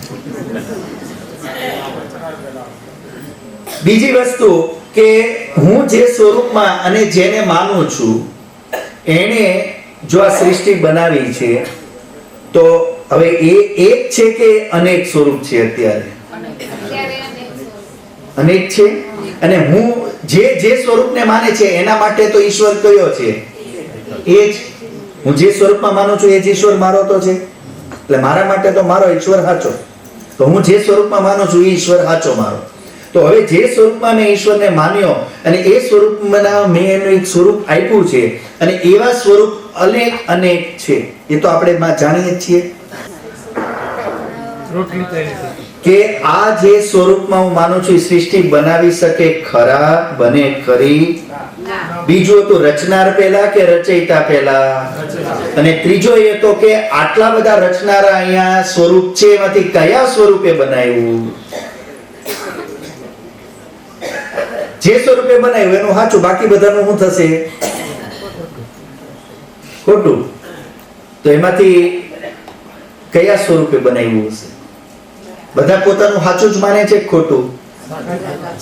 બીજી વસ્તુ કે હું જે સ્વરૂપમાં અને જેને માનું છું એને જો આ સૃષ્ટિ બનાવી છે તો હવે એ એક છે કે અનેક સ્વરૂપ છે? અત્યારે અનેક છે. અને હું જે સ્વરૂપને માને છે એના માટે તો ઈશ્વર કયો છે? એ જ. હું જે સ્વરૂપમાં માનું છું એ જ ઈશ્વર મારો તો છે. એટલે મારા માટે તો મારો ઈશ્વર સાચો. તો હું જે સ્વરૂપમાં માનું છું એ ઈશ્વર સાચો મારો. તો હવે જે સ્વરૂપમાં મેં ઈશ્વરને માન્યો અને એ સ્વરૂપમાં મેં એનું એક સ્વરૂપ આપ્યું છે અને એવા સ્વરૂપ અનેક છે એ તો આપણે જાણીએ જ છીએ કે આ જે સ્વરૂપમાં હું માનું છું એ સૃષ્ટિ બનાવી શકે ખરા? બને ખરી? બીજું તો રચનાર પહેલા કે રચયિતા પહેલા? અને ત્રીજો એ તો કે આટલા બધા રચનારા અહીંયા સ્વરૂપ છે એમાંથી કયા સ્વરૂપે બનાવ્યું? જે સ્વરૂપે બનાવ્યું એનું સાચું, બાકી બધાનું શું થશે? ખોટું. તો એમાંથી કયા સ્વરૂપે બનાવ્યું હશે? બધા પોતાનું સાચું જ માને છે કે ખોટું?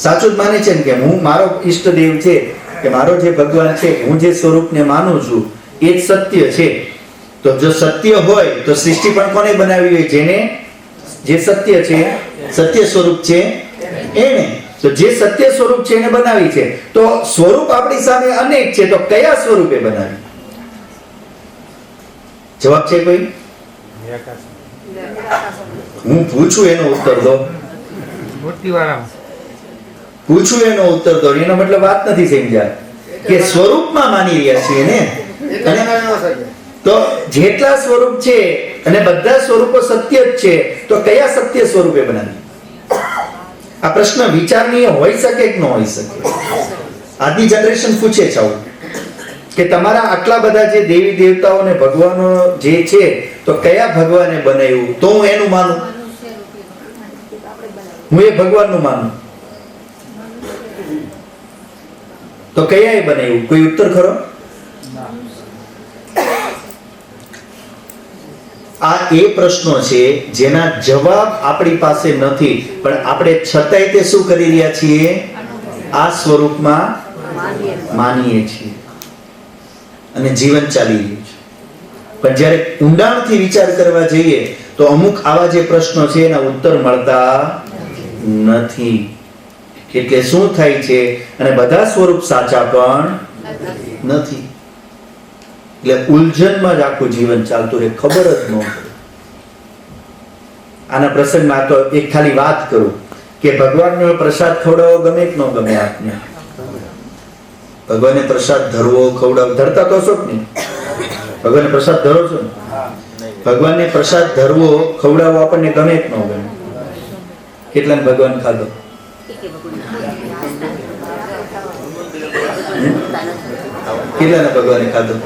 સાચું જ માને છે કે હું મારો ઈષ્ટદેવ છે કે મારો જે ભગવાન છે, હું જે સ્વરૂપને માનું છું એ જ સત્ય છે. તો જો સત્ય હોય તો સૃષ્ટિ પણ કોને બનાવી હોય? જેને જે સત્ય છે, સત્ય સ્વરૂપ છે એને. તો જે સત્ય સ્વરૂપ છે એને બનાવી છે. તો સ્વરૂપ આપણી સામે અનેક છે, તો કયા સ્વરૂપે બનાવી? જવાબ છે કોઈ? હું પૂછું એનો ઉત્તર દો. પૂછું એનો ઉત્તર દો. એનો મતલબ વાત નથી સમજ્યા કે સ્વરૂપમાં માની રહ્યા છીએ ને. તો જેટલા સ્વરૂપ છે અને બધા સ્વરૂપો સત્ય જ છે, તો કયા સત્ય સ્વરૂપે બનાવી? આ પ્રશ્ન વિચારનીય હોઈ શકે કે ન હોઈ શકે? આજની જનરેશન પૂછે છે આવું કે તમારા આટલા બધા જે દેવી દેવતાઓ ને ભગવાનો જે છે તો કયા ભગવાને બનાવ્યું? તો હું એનું માનું, હું એ ભગવાનનું માનું. તો કયાએ બનાવ્યું? કોઈ ઉત્તર ખરો? આ એ પ્રશ્નો છે જેના જવાબ આપણી પાસે નથી, પણ આપણે છતાંય તે શું કરી રહ્યા છીએ? આ સ્વરૂપમાં માનીએ છીએ અને જીવન ચાલી રહ્યું છે. પણ જ્યારે ઊંડાણથી વિચાર કરવા જઈએ તો અમુક આવા જે પ્રશ્નો છે એના ઉત્તર મળતા નથી. એટલે શું થાય છે? અને બધા સ્વરૂપ સાચા પણ નથી. એટલે ઉલઝનમાં જ આખું જીવન ચાલતું રહે, ખબર જ ન પડે. આના પ્રસંગમાં તો એક ખાલી વાત કરું કે ભગવાનનો પ્રસાદ ખવડાવવો ગમે કે ન ગમે? આપને ભગવાનને પ્રસાદ ધરવો, ખવડાવવો, ધરતા તો છો ને? ભગવાનને પ્રસાદ ધરો છો ને? ભગવાનને પ્રસાદ ધરવો, ખવડાવવો આપણને ગમે કે ન ગમે? કેટલાને ભગવાન ખાધો? કેટલાને ભગવાને ખાધો?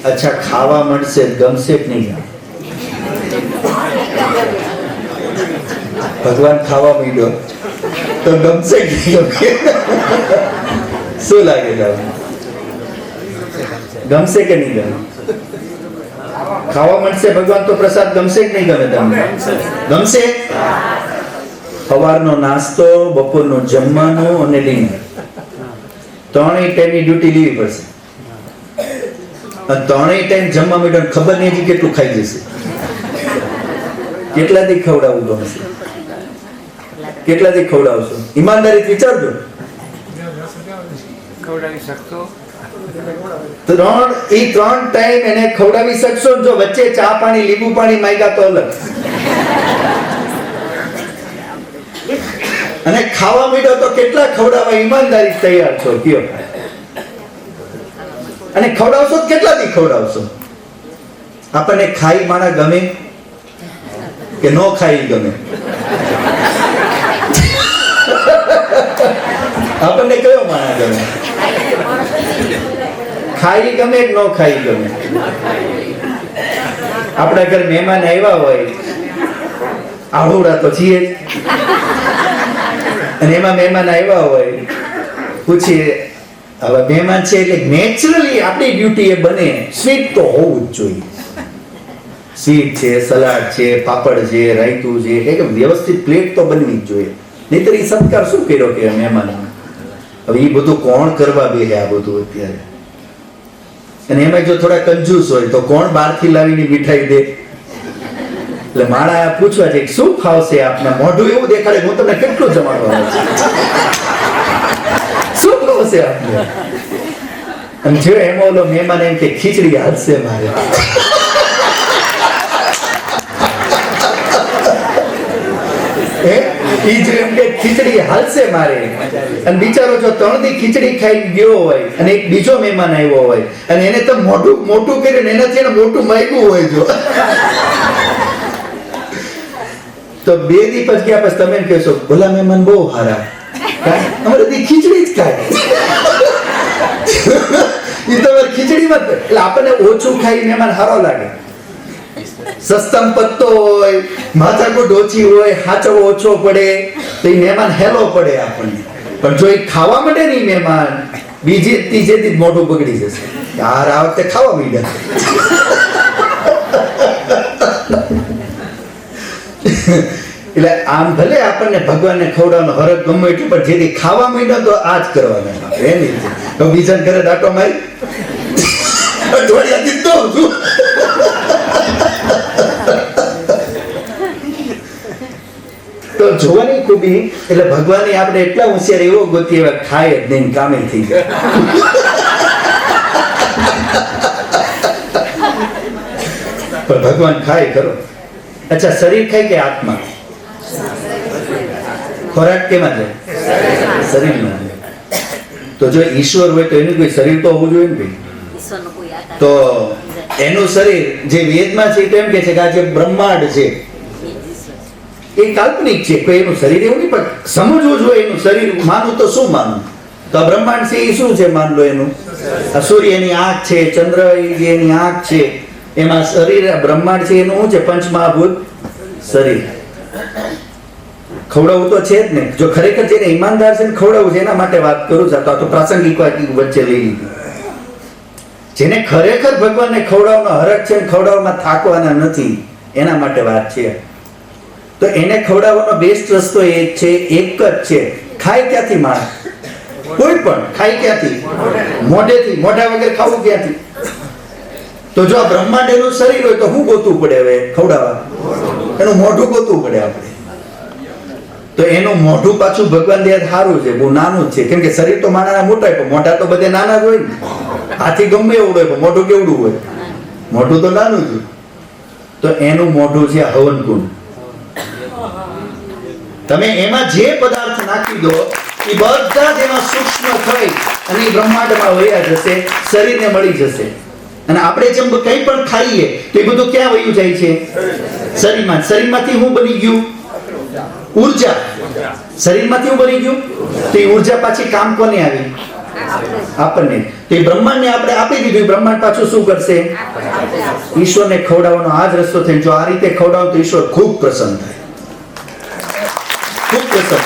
અચ્છા, ખાવા મળશે ગમશે કે નહીં? ભગવાન ખાવા માંડ્યો તો ગમશે કે નહીં ગમે? શું લાગે તમને? ગમશે કે નહીં ગમે? ખાવા મળશે ભગવાન તો પ્રસાદ ગમશે કે નહીં ગમે તમને? ગમશે. સવારનો નાસ્તો, બપોરનું જમવાનું અને ડિનર, ત્રણેય ટાઈમની ડ્યુટી લેવી પડશે. અને ત્રણેય ટાઈમ જમવા માંડો ખબર નહીં હજી કેટલું ખાઈ જશે. કેટલાથી ખવડાવવું ગમશે? કેટલાથી ખવડાવશો? ઈમાનદારીથી વિચારજો. ખવડાવી શકતો ત્રણ ટાઈમ એને ખવડાવી શકશો. જો વચ્ચે ચા પાણી લીંબુ પાણી માંગ્યા તો અલગ. અને ખાવા માંડ્યો તો કેટલા ખવડાવવા ઈમાનદારી તૈયાર છો કયો? અને ખવડાવશો તો કેટલાથી ખવડાવશો? આપણને ખાઈ માણા ગમે કે નો ખાઈ ગમે? આપણને કયો માણા ગમે? ખાઈ ગમે કે નો ખાઈ ગમે? આપણા ઘર મહેમાન આવ્યા હોય, આહુડા તો છીએ જ. અને એમાં મહેમાન આવ્યા હોય, પૂછીએ હવે મહેમાન છે એટલે નેચરલી આપણી ડ્યુટી એ બને સ્વીટ તો હોવું જ જોઈએ. સ્વીટ છે, સલાડ છે, પાપડ છે, રાયતું છે, એક વ્યવસ્થિત પ્લેટ તો બનવી જ જોઈએ. નહીતર એ સત્કાર શું કર્યો કે મહેમાન? હવે એ બધું કોણ કરવા બેસે આ બધું અત્યારે? અને એમાં જો થોડા કંજૂસ હોય તો કોણ બહારથી લાવીને મીઠાઈ દે? એટલે માળા પૂછવા છે શું ખાવશે આપને? મોઢું એવું દેખાડે હું તમને કેટલું જમાડવાનું છે, શું ખાવશે આપને? અને જો એમાં ઓલો મહેમાન એમ કે ખીચડી હાલશે મારે, ઈ જો એમ કે ખીચડી હાલશે મારે, અને બિચારો જો 3 દી ખીચડી ખાઈ ગયો હોય અને એક બીજો મહેમાન આવ્યો હોય અને એને તો મોઢું મોટું કરીને એનાથી એને મોટું માંગ્યું હોય જો, તો 2 દી પછી ગયા પછી તમે કહેશો ભલા મહેમાન બહુ સારા, અમારે દી ખીચડી જ ખાય. એ તો ખીચડીમાં એટલે આપણને ઓછું ખાઈ મહેમાન સારો લાગે. સસ્તમ પત્તો હોય, માથાકૂટ ઓછી હોય, હાચવો ઓછો પડે તો એ મહેમાન હેલો પડે આપણને. પણ જો એ ખાવા માટે નહીં મહેમાન, બીજી ત્રીજે દી મોઢું બગડી જશે. યાર આ વખતે ખાવા માંડ્યા. એટલે આમ ભલે આપણને ભગવાનને ખવડાવવાનો હરખ ગમે એટલું, પણ જેથી ખાવા માંડ્યો તો આ જ કરવાના. એની તો બીજા ઘરે દાટો મારી અઠવાડિયાથી તો છું. તો જોવાની ખૂબી એટલે ભગવાન આપણે એટલા હોશિયાર એવો ગોતી એવા ખાય જ નહીં, કામે થઈ ગયા. પણ ભગવાન ખાય ખરો. અચ્છા, શરીર ખાય કે આત્મા? ખોરાક કેમાં જાય? શરીરમાં. તો જો ઈશ્વર હોય તો એનું કોઈ શરીર તો હોવું જોઈએ ને ભાઈ. તો એનું શરીર જે વેદમાં છે તો એમ કે છે કે આ જે બ્રહ્માંડ છે એ કાલ્પનિક છે, કોઈ એનું શરીર એવું નહીં, પણ સમજવું જોઈએ એનું શરીર. માનું તો શું માનું? તો આ બ્રહ્માંડ છે એ શું છે? માન લો એનું સૂર્યની આંખ છે, ચંદ્ર એની આંખ છે, એમાં શરીર બ્રહ્માંડ છે એનું શું છે? પંચમહાભૂત શરીર. ખવડાવવું તો છે જ ને. જો ખરેખર જેને ઈમાનદાર છે ને ખવડાવવું છે એના માટે વાત કરું છું. તો પ્રાસંગિક વાત વચ્ચે લઈ લીધી. જેને ખરેખર ભગવાનને ખવડાવવાનો હરખ છે, ખવડાવવામાં થાકવાના નથી, એના માટે વાત છે. તો એને ખવડાવવાનો બેસ્ટ રસ્તો એ છે, એક જ છે. ખાય ક્યાંથી માણસ? કોઈ પણ ખાય ક્યાંથી? મોઢેથી. મોઢા વગર ખાવું ક્યાંથી? તો જો આ બ્રહ્માંડ એનું શરીર હોય તો શું ગોતવું પડે હવે ખવડાવવા? એનું મોઢું ગોતવું પડે આપણે. તો એનું મોઢું પાછું ભગવાન દે સારું છે, બહુ નાનું છે. કેમ કે શરીર તો માણાના મોટા હોય, પણ મોઢા તો બધે નાના જ હોય ને. હાથી ગમે એવું હોય, પણ મોઢું કેવડું હોય? મોઢું તો નાનું જ. તો એનું મોઢું છે હવન કુંડ. તમે એમાં જે પદાર્થ નાખી દો એ બધા જ એમાં સૂક્ષ્મ થઈ અને એ બ્રહ્માંડમાં વયા જશે, શરીરને મળી જશે. અને આપણે જેમ કંઈ પણ ખાઈએ તો એ બધું ક્યાં વયું જાય છે? શરીરમાં. શરીરમાંથી શું બની ગયું? ઉર્જા. શરીરમાંથી શું બની ગયું? તો એ ઉર્જા પાછી કામ કોને આવી? આપણને. તો એ બ્રહ્માંડને આપણે આપી દીધું. બ્રહ્માંડ પાછું શું કરશે? ઈશ્વરને ખવડાવવાનો આ જ રસ્તો થાય. જો આ રીતે ખવડાવો તો ઈશ્વર ખૂબ પ્રસન્ન થાય, ખૂબ પ્રસન્ન.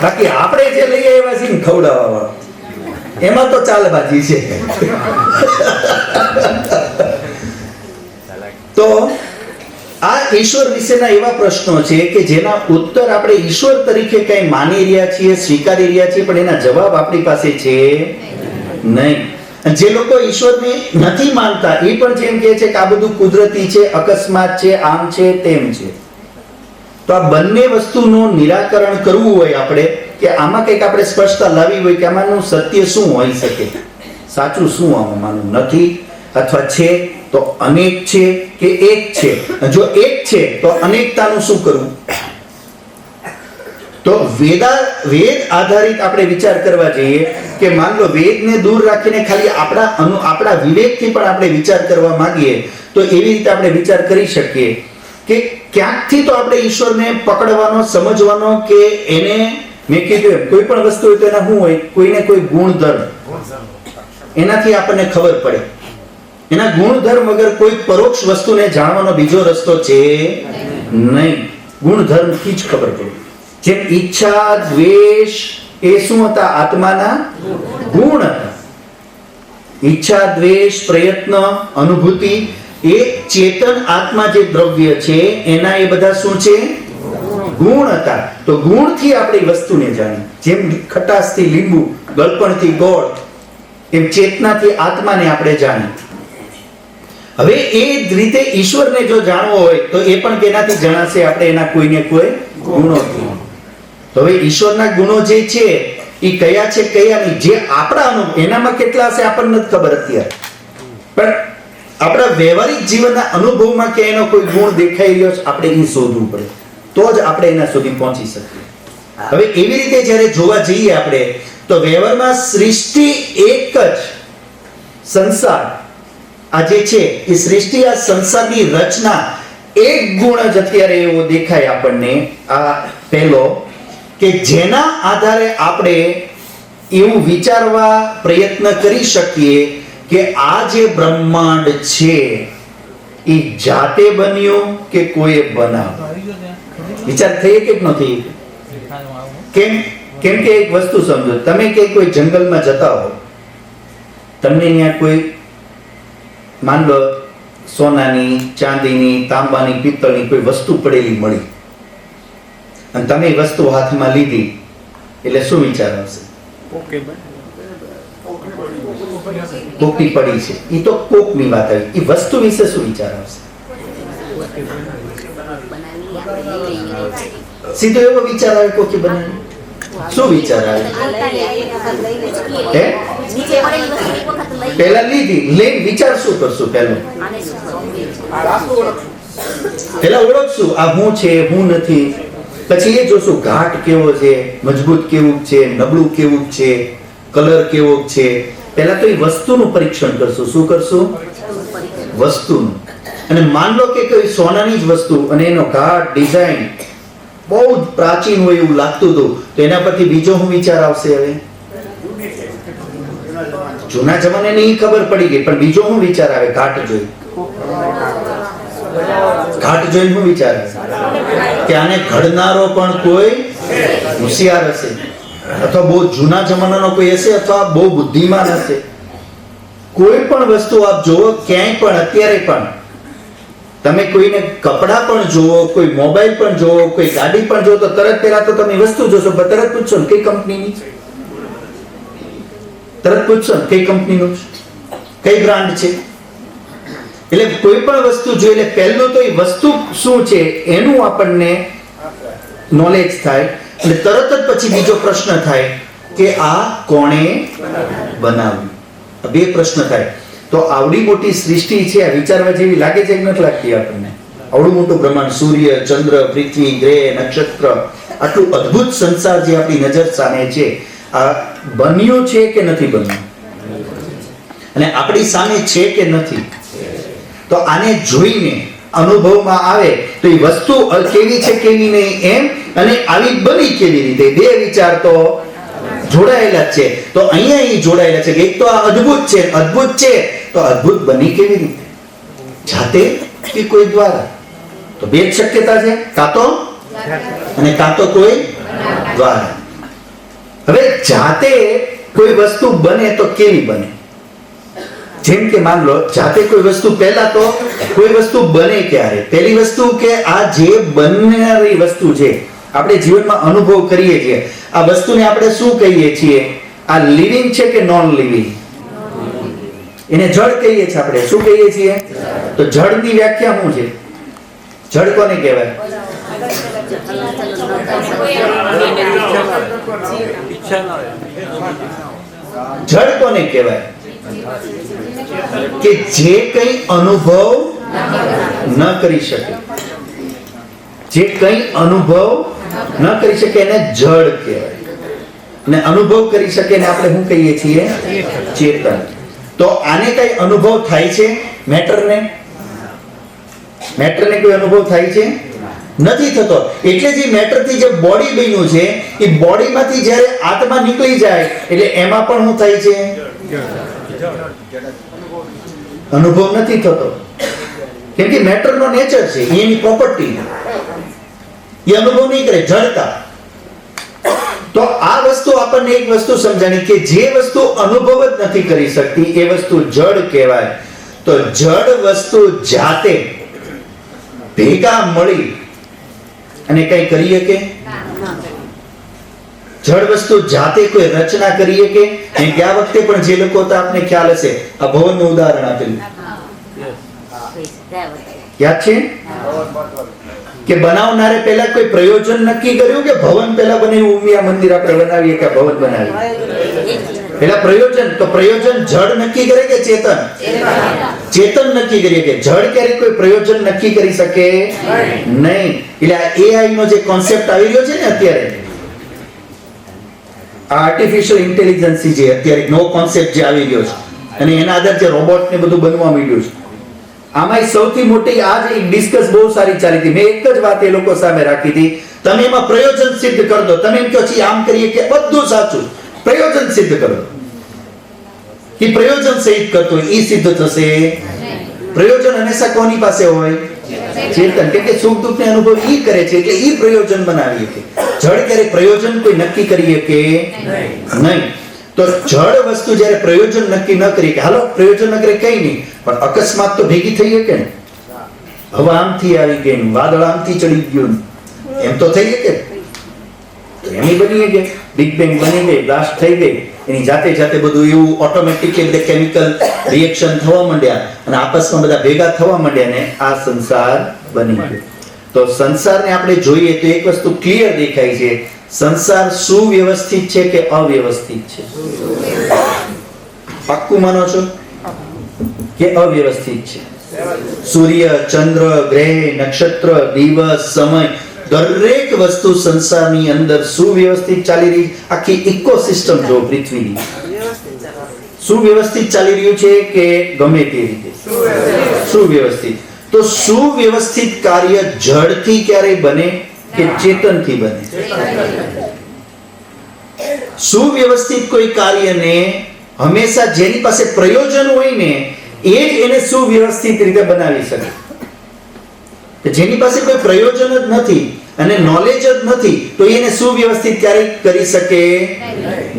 બાકી આપણે જે લઈ આવ્યા છીએ ને ખવડાવવા એમાં તો ચાલબાજી છે. તો આ ઈશ્વર વિશેના એવા પ્રશ્નો છે કે જેના ઉત્તર આપણે ઈશ્વર તરીકે કઈ માની રહ્યા છીએ, સ્વીકારી રહ્યા છીએ, પણ એના જવાબ આપણી પાસે છે નહીં. જે લોકો ઈશ્વરને નથી માનતા એ પણ જેમ કહે છે કે આ બધું કુદરતી છે, અકસ્માત છે, આમ છે, તેમ છે. તો આ બંને વસ્તુનું નિરાકરણ કરવું હોય આપણે, કે આમાં કંઈક આપણે સ્પષ્ટતા લાવી હોય કે આમાંનું સત્ય શું હોઈ શકે, સાચું શું આમાં માનવું, નથી અથવા છે તો અનેક છે કે એક છે. જો એક છે તો અનેકતાનું શું કરવું? તો વેદ આધારિત આપણે વિચાર કરવા જઈએ કે માન લો વેદને દૂર રાખીને ખાલી આપણા વિવેકથી પણ આપણે વિચાર કરવા માંગીએ તો એવી રીતે આપણે વિચાર કરી શકીએ કે ક્યાંકથી તો આપણે ઈશ્વરને પકડવાનો, સમજવાનો, કે એને મેં કીધું કોઈ પણ વસ્તુ હોય તો એના શું હોય, કોઈને કોઈ ગુણધર્મ, એનાથી આપણને ખબર પડે. એના ગુણધર્મ વગર કોઈ પરોક્ષ વસ્તુને જાણવાનો બીજો રસ્તો છે નહીં. ગુણધર્મથી જ ખબર પડે. જેમ ઈચ્છા, દ્વેષ એ શું હતા? આત્માના ગુણ હતા. ઈચ્છા, દ્વેષ, પ્રયત્ન, અનુભૂતિ એ ચેતન આત્મા જે દ્રવ્ય છે એના એ બધા શું છે? ગુણ હતા. તો ગુણથી આપણે વસ્તુને જાણીએ. જેમ ખટાશથી લીંબુ, ગળપણથી ગોળ, એમ ચેતનાથી આત્માને આપણે જાણીએ. હવે એ જ રીતે ઈશ્વરને જો જાણવો હોય તો એ પણ કેનાથી જણાશે? આપણે એના કોઈને કોઈ ગુણોથી. તો હવે ઈશ્વરના ગુણો જે છે એ કયા છે, કયા નહીં, જે આપણા એનામાં કેટલા હશે આપણને નથી ખબર અત્યારે, પણ આપણા વ્યવહારિક જીવનના અનુભવમાં કે એનો કોઈ ગુણ દેખાઈ રહ્યો છે, આપણે એ શોધવું પડે, તો જ આપણે એના સુધી પહોંચી શકીએ. હવે એવી રીતે જ્યારે જોવા જઈએ આપણે તો વ્યવહારમાં સૃષ્ટિ એક જ, સંસાર આ જે છે એ સૃષ્ટિ, આ સંસારની રચના એક ગુણ જ અત્યારે એવો દેખાય આપણને, આ પહેલો, કે જેના આધારે આપણે એવું વિચારવા પ્રયત્ન કરી શકીએ કે આ જે બ્રહ્માંડ છે એ જાતે બન્યું કે કોઈએ બનાવ્યું. વિચાર થઈ કે ન થઈ? કેમ કે એક વસ્તુ સમજો, તમે કે કોઈ જંગલમાં જતા હો, તમને ત્યાં કોઈ માન લો સોનાની, ચાંદીની, તાંબાની, પિત્તળની કોઈ વસ્તુ પડેલી મળી અને તમે એ વસ્તુ હાથમાં લીધી એટલે શું વિચાર આવશે? કોકની પડી છે, એ તો કોકની વાત આવી. એ વસ્તુ વિશે શું વિચાર આવશે? સીધો એવો વિચાર આવે કોકી બનાવી. શું વિચાર આવે? પહેલા લીધી, લઈને વિચાર શું કરશું? પહેલા ઓળખશું આ હું છે, હું નથી. પછી એ જોશું ઘાટ કેવો છે, મજબૂત કેવું છે, નબળું કેવું છે, કલર કેવો છે. પહેલા તો એ વસ્તુનું પરીક્ષણ કરશું. શું કરશું? વસ્તુનું. અને માન લો કે કોઈ સોનાની જ વસ્તુ અને એનો ઘાટ, ડિઝાઇન બહુ જ પ્રાચીન હોય એવું લાગતું હતું, તો એના પરથી બીજો શું વિચાર આવશે? હવે જૂના જમાનાની ખબર પડી ગઈ, પણ બીજો શું વિચાર આવે? ઘાટ જોઈ, ઘાટ જોઈને શું વિચાર આવે? કે આને ઘડનારો પણ કોઈ હોશિયાર હશે, અથવા બહુ જૂના જમાનાનો કોઈ હશે, અથવા બહુ બુદ્ધિમાન હશે. કોઈ પણ વસ્તુ આપ જોવો ક્યાંય પણ, અત્યારે પણ તમે કોઈને કપડા પણ જોવો, કોઈ મોબાઈલ પણ જોવો, કોઈ ગાડી પણ જોવો, તો તરત પહેલા તો તમે વસ્તુ જોશો, તરત પૂછશો કઈ કંપનીની, તરત પૂછશો કઈ કંપનીનું, કઈ બ્રાન્ડ છે. એટલે કોઈ પણ વસ્તુ જોઈએ એટલે પહેલું તો એ વસ્તુ શું છે એનું આપણને નોલેજ થાય, અને તરત જ પછી બીજો પ્રશ્ન થાય કે આ કોણે બનાવ્યું. બે પ્રશ્ન થાય. તો આવડી મોટી સૃષ્ટિ છે, આ વિચારવા જેવી લાગે છે કે નથી લાગતી આપણને? આવડું મોટું બ્રહ્માંડ, સૂર્ય, ચંદ્ર, પૃથ્વી, ગ્રહ, નક્ષત્ર, આટલું અદ્ભુત સંસાર જે આપણી નજર સામે છે, આ બન્યું છે કે નથી બન્યું? અને આપણી સામે છે કે નથી? તો આને જોઈને અનુભવમાં આવે તો એ વસ્તુ કેવી છે કેવી નહીં એમ, અને આવી બની કેવી રીતે, બે વિચાર તો જોડાયેલા છે. તો અહીંયા એ જોડાયેલા છે કે એક તો આ અદ્ભુત છે, અદ્ભુત છે તો અદ્ભુત બની કેવી રીતે? જાતે કે કોઈ દ્વારા? તો બે જ શક્યતા છે, કાં તો અને કાં તો કોઈ દ્વારા. હવે જાતે કોઈ વસ્તુ બને તો કેવી બને? જેમ કે માન લો જાતે કોઈ વસ્તુ, પહેલા તો કોઈ વસ્તુ બને ક્યારે? પહેલી વસ્તુ કે આ જે બનનારી વસ્તુ છે, આપણે જીવનમાં અનુભવ કરીએ છીએ, આ વસ્તુને આપણે શું કહીએ છીએ? આ લિવિંગ છે કે નોન લિવિંગ? એને જડ કહીએ છીએ આપણે. શું કહીએ છીએ? તો જડની વ્યાખ્યા શું છે? જડ કોને કહેવાય? જડ કોને કહેવાય? કે જે કંઈ અનુભવ ન કરી શકે, જે કંઈ અનુભવ ન કરી શકે એને જડ કહેવાય. અને અનુભવ કરી શકે ને આપણે શું કહીએ છીએ? ચેતન. તો આને કઈ અનુભવ થાય છે? મેટરને કોઈ અનુભવ થાય છે? નથી થતો. એટલે જે મેટર થી જે બોડી બન્યું છે, એ બોડીમાંથી જ્યારે આત્મા નીકળી જાય એટલે એમાં પણ શું થાય છે? અનુભવ નથી થતો. કેમ કે મેટર નો નેચર છે, એની પ્રોપર્ટી, એ અનુભવ નહીં કરે, જડતા. તો આ વસ્તુ આપણને એક વસ્તુ સમજાણી કે જે વસ્તુ અનુભવ જ નથી કરી શકતી એ વસ્તુ જડ કહેવાય. તો જડ વસ્તુ જાતે ભેગા મળી અને કઈ કરીએ કે? જડ વસ્તુ જાતે કોઈ રચના કરીએ કે? ગયા વખતે પણ જે લોકો હતા આપને ખ્યાલ હશે, આ ભવનનું ઉદાહરણ આપેલું યાદ છે કે બનાવનારે પહેલા કોઈ પ્રયોજન નક્કી કર્યું કે ભવન પહેલા બનાવ્યું, ઉમિયા મંદિર આપણે બનાવીએ કે ભવન બનાવીએ? પહેલા પ્રયોજન. તો પ્રયોજન જડ નક્કી કરે કે ચેતન? ચેતન નક્કી કરીએ. કે જડ ક્યારેક કોઈ પ્રયોજન નક્કી કરી શકે નહીં. એટલે આ AI નો જે કોન્સેપ્ટ આવી રહ્યો છે ને અત્યારે, આ આર્ટિફિશિયલ ઇન્ટેલિજન્સ જે અત્યારે નવો કોન્સેપ્ટ જે આવી રહ્યો છે, અને એના આધારે જે રોબોટ ને બધું બનવા માંડ્યું છે, આમાં સૌથી મોટી આજ એક ડિસ્કસ બહુ સારી ચાલી હતી. મેં એક જ વાત એ લોકો સામે રાખી હતી, તમે એમાં પ્રયોજન સિદ્ધ કરી દો. તમે એમ કહો છો આમ કરીએ કે બધું સાચું, પ્રયોજન સિદ્ધ કરો. કે પ્રયોજન સહિત કરતો એ સિદ્ધ થશે? પ્રયોજન હંમેશા કોની પાસે હોય? ચેતન. કેમ કે સુખ દુઃખ ને અનુભવ ઈ કરે છે એટલે ઈ પ્રયોજન બનાવીએ કે. જડ ક્યારે પ્રયોજન કોઈ નક્કી કરીએ કે નહીં? તો જડ વસ્તુ જ્યારે પ્રયોજન નક્કી ન કરી કે હાલો પ્રયોજન ન કરે કઈ નહીં, પણ અકસ્માત તો ભેગી થઈ શકે ને. હવા આમથી આવી ગઈ, વાદળ આમથી ચડી ગયું, એમ તો થઈ શકે. એની બની ગઈ, બિગ બેંગ બની ગઈ, બ્લાસ્ટ થઈ ગઈ, એની જાતે જાતે બધું એવું ઓટોમેટિકલી બધા કેમિકલ રિએક્શન થવા માંડ્યા અને આપસમાં બધા ભેગા થવા માંડ્યા ને આ સંસાર બની ગયો. તો સંસારને આપણે જોઈએ તો એક વસ્તુ ક્લિયર દેખાય છે, સંસાર સુવ્યવસ્થિત છે કે અવ્યવસ્થિત છે? પાક્કું માનો છો કે અવ્યવસ્થિત છે? સૂર્ય, ચંદ્ર, ગ્રહ, નક્ષત્ર, દિવસ, સમય, દરેક વસ્તુ સંસારની અંદર સુવ્યવસ્થિત ચાલી રહી. આખી ઇકોસિસ્ટમ જો પૃથ્વીની સુવ્યવસ્થિત ચાલી રહ્યું છે કે ગમે તે રીતે સુવ્યવસ્થિત. તો સુવ્યવસ્થિત કાર્ય જડથી ક્યારે બને કે ચેતનથી બને? સુવ્યવસ્થિત કોઈ કાર્યને હંમેશા જેની પાસે પ્રયોજન હોય ને એ જ એને સુવ્યવસ્થિત રીતે બનાવી શકે. જેની પાસે કોઈ પ્રયોજન જ નથી અને નોલેજ જ નથી તો એને સુવ્યવસ્થિત ક્યારેય કરી શકે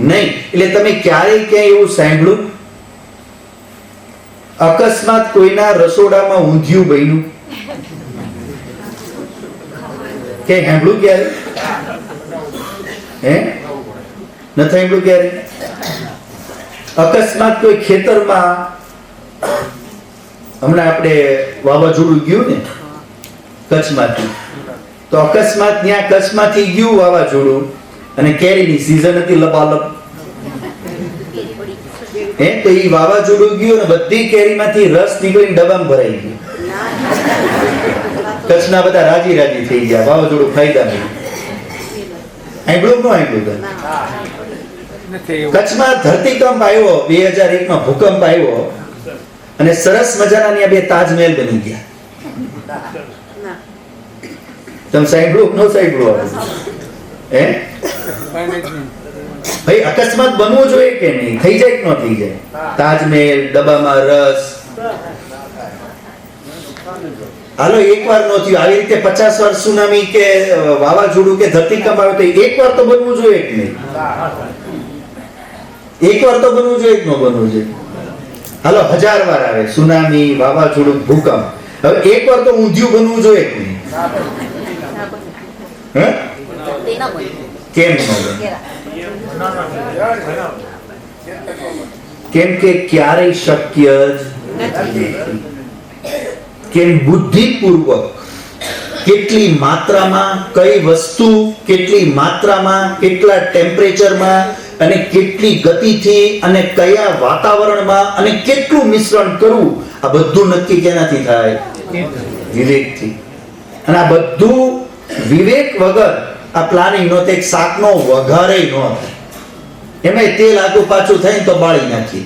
નહીં. એટલે તમે ક્યારેય ક્યાંય એવું સાંભળ્યું અકસ્માત કોઈના રસોડામાં ઊંધિયું બન્યું? કે સાંભળ્યું ક્યારે? હે ન સાંભળ્યું ક્યારે? અકસ્માત કોઈ ખેતરમાં, હમણાં આપણે વાવાઝોડું ગયું ને કચ્છમાંથી, તો અકસ્માત ત્યાં કચ્છમાંથી ગયું વાવાઝોડું અને કેરીની સીઝન હતી લબાલબ, તો એ વાવાઝોડું ગયું અને બધી કેરીમાંથી રસ નીકળીને ડબ્બામાં ભરાઈ ગયું. કચ્છના બધા રાજી રાજી થઈ ગયા, વાવાઝોડું ફાયદા નહીં. આંગળું ન આંગળું. કચ્છમાં ધરતીકંપ આવ્યો, 2001 માં ભૂકંપ આવ્યો અને સરસ મજાના બે તાજમહેલ બની ગયા. તમે સાંભળ્યું ન સાંભળ્યું? હે ભાઈ અકસ્માત બનવું જોઈએ કે નહીં? થઈ જાય કે ન થઈ જાય? તાજમહેલ, ડબ્બામાં રસ. હાલો એકવાર નો થયું, આવી રીતે 50 વાર સુનામી કે વાવાઝોડું કે ધરતીકંપ આવે તો એકવાર તો બનવું જોઈએ કે નહીં? એકવાર તો બનવું જોઈએ કે ન બનવું જોઈએ? હાલો 1000 વાર આવે સુનામી, વાવાઝોડું, ભૂકંપ, હવે એકવાર તો ઊંધિયું બનવું જોઈએ કે નહીં? હે? કેમ ન બને? કેમ કે ક્યારેય શક્ય જ નથી. કેમ? બુદ્ધિપૂર્વક કેટલી માત્રામાં કઈ વસ્તુ, કેટલી માત્રામાં, કેટલા ટેમ્પરેચરમાં અને કેટલી ગતિથી અને કયા વાતાવરણમાં અને કેટલું મિશ્રણ કરવું, આ બધું નક્કી કેનાથી થાય? વિવેકથી. અને આ બધું વિવેક વગર આ પ્લાનિંગ નો એક શાકનો વઘારે ન થાય. એમાંય તેલ આગું પાછું થાય ને તો બાળી નાખી.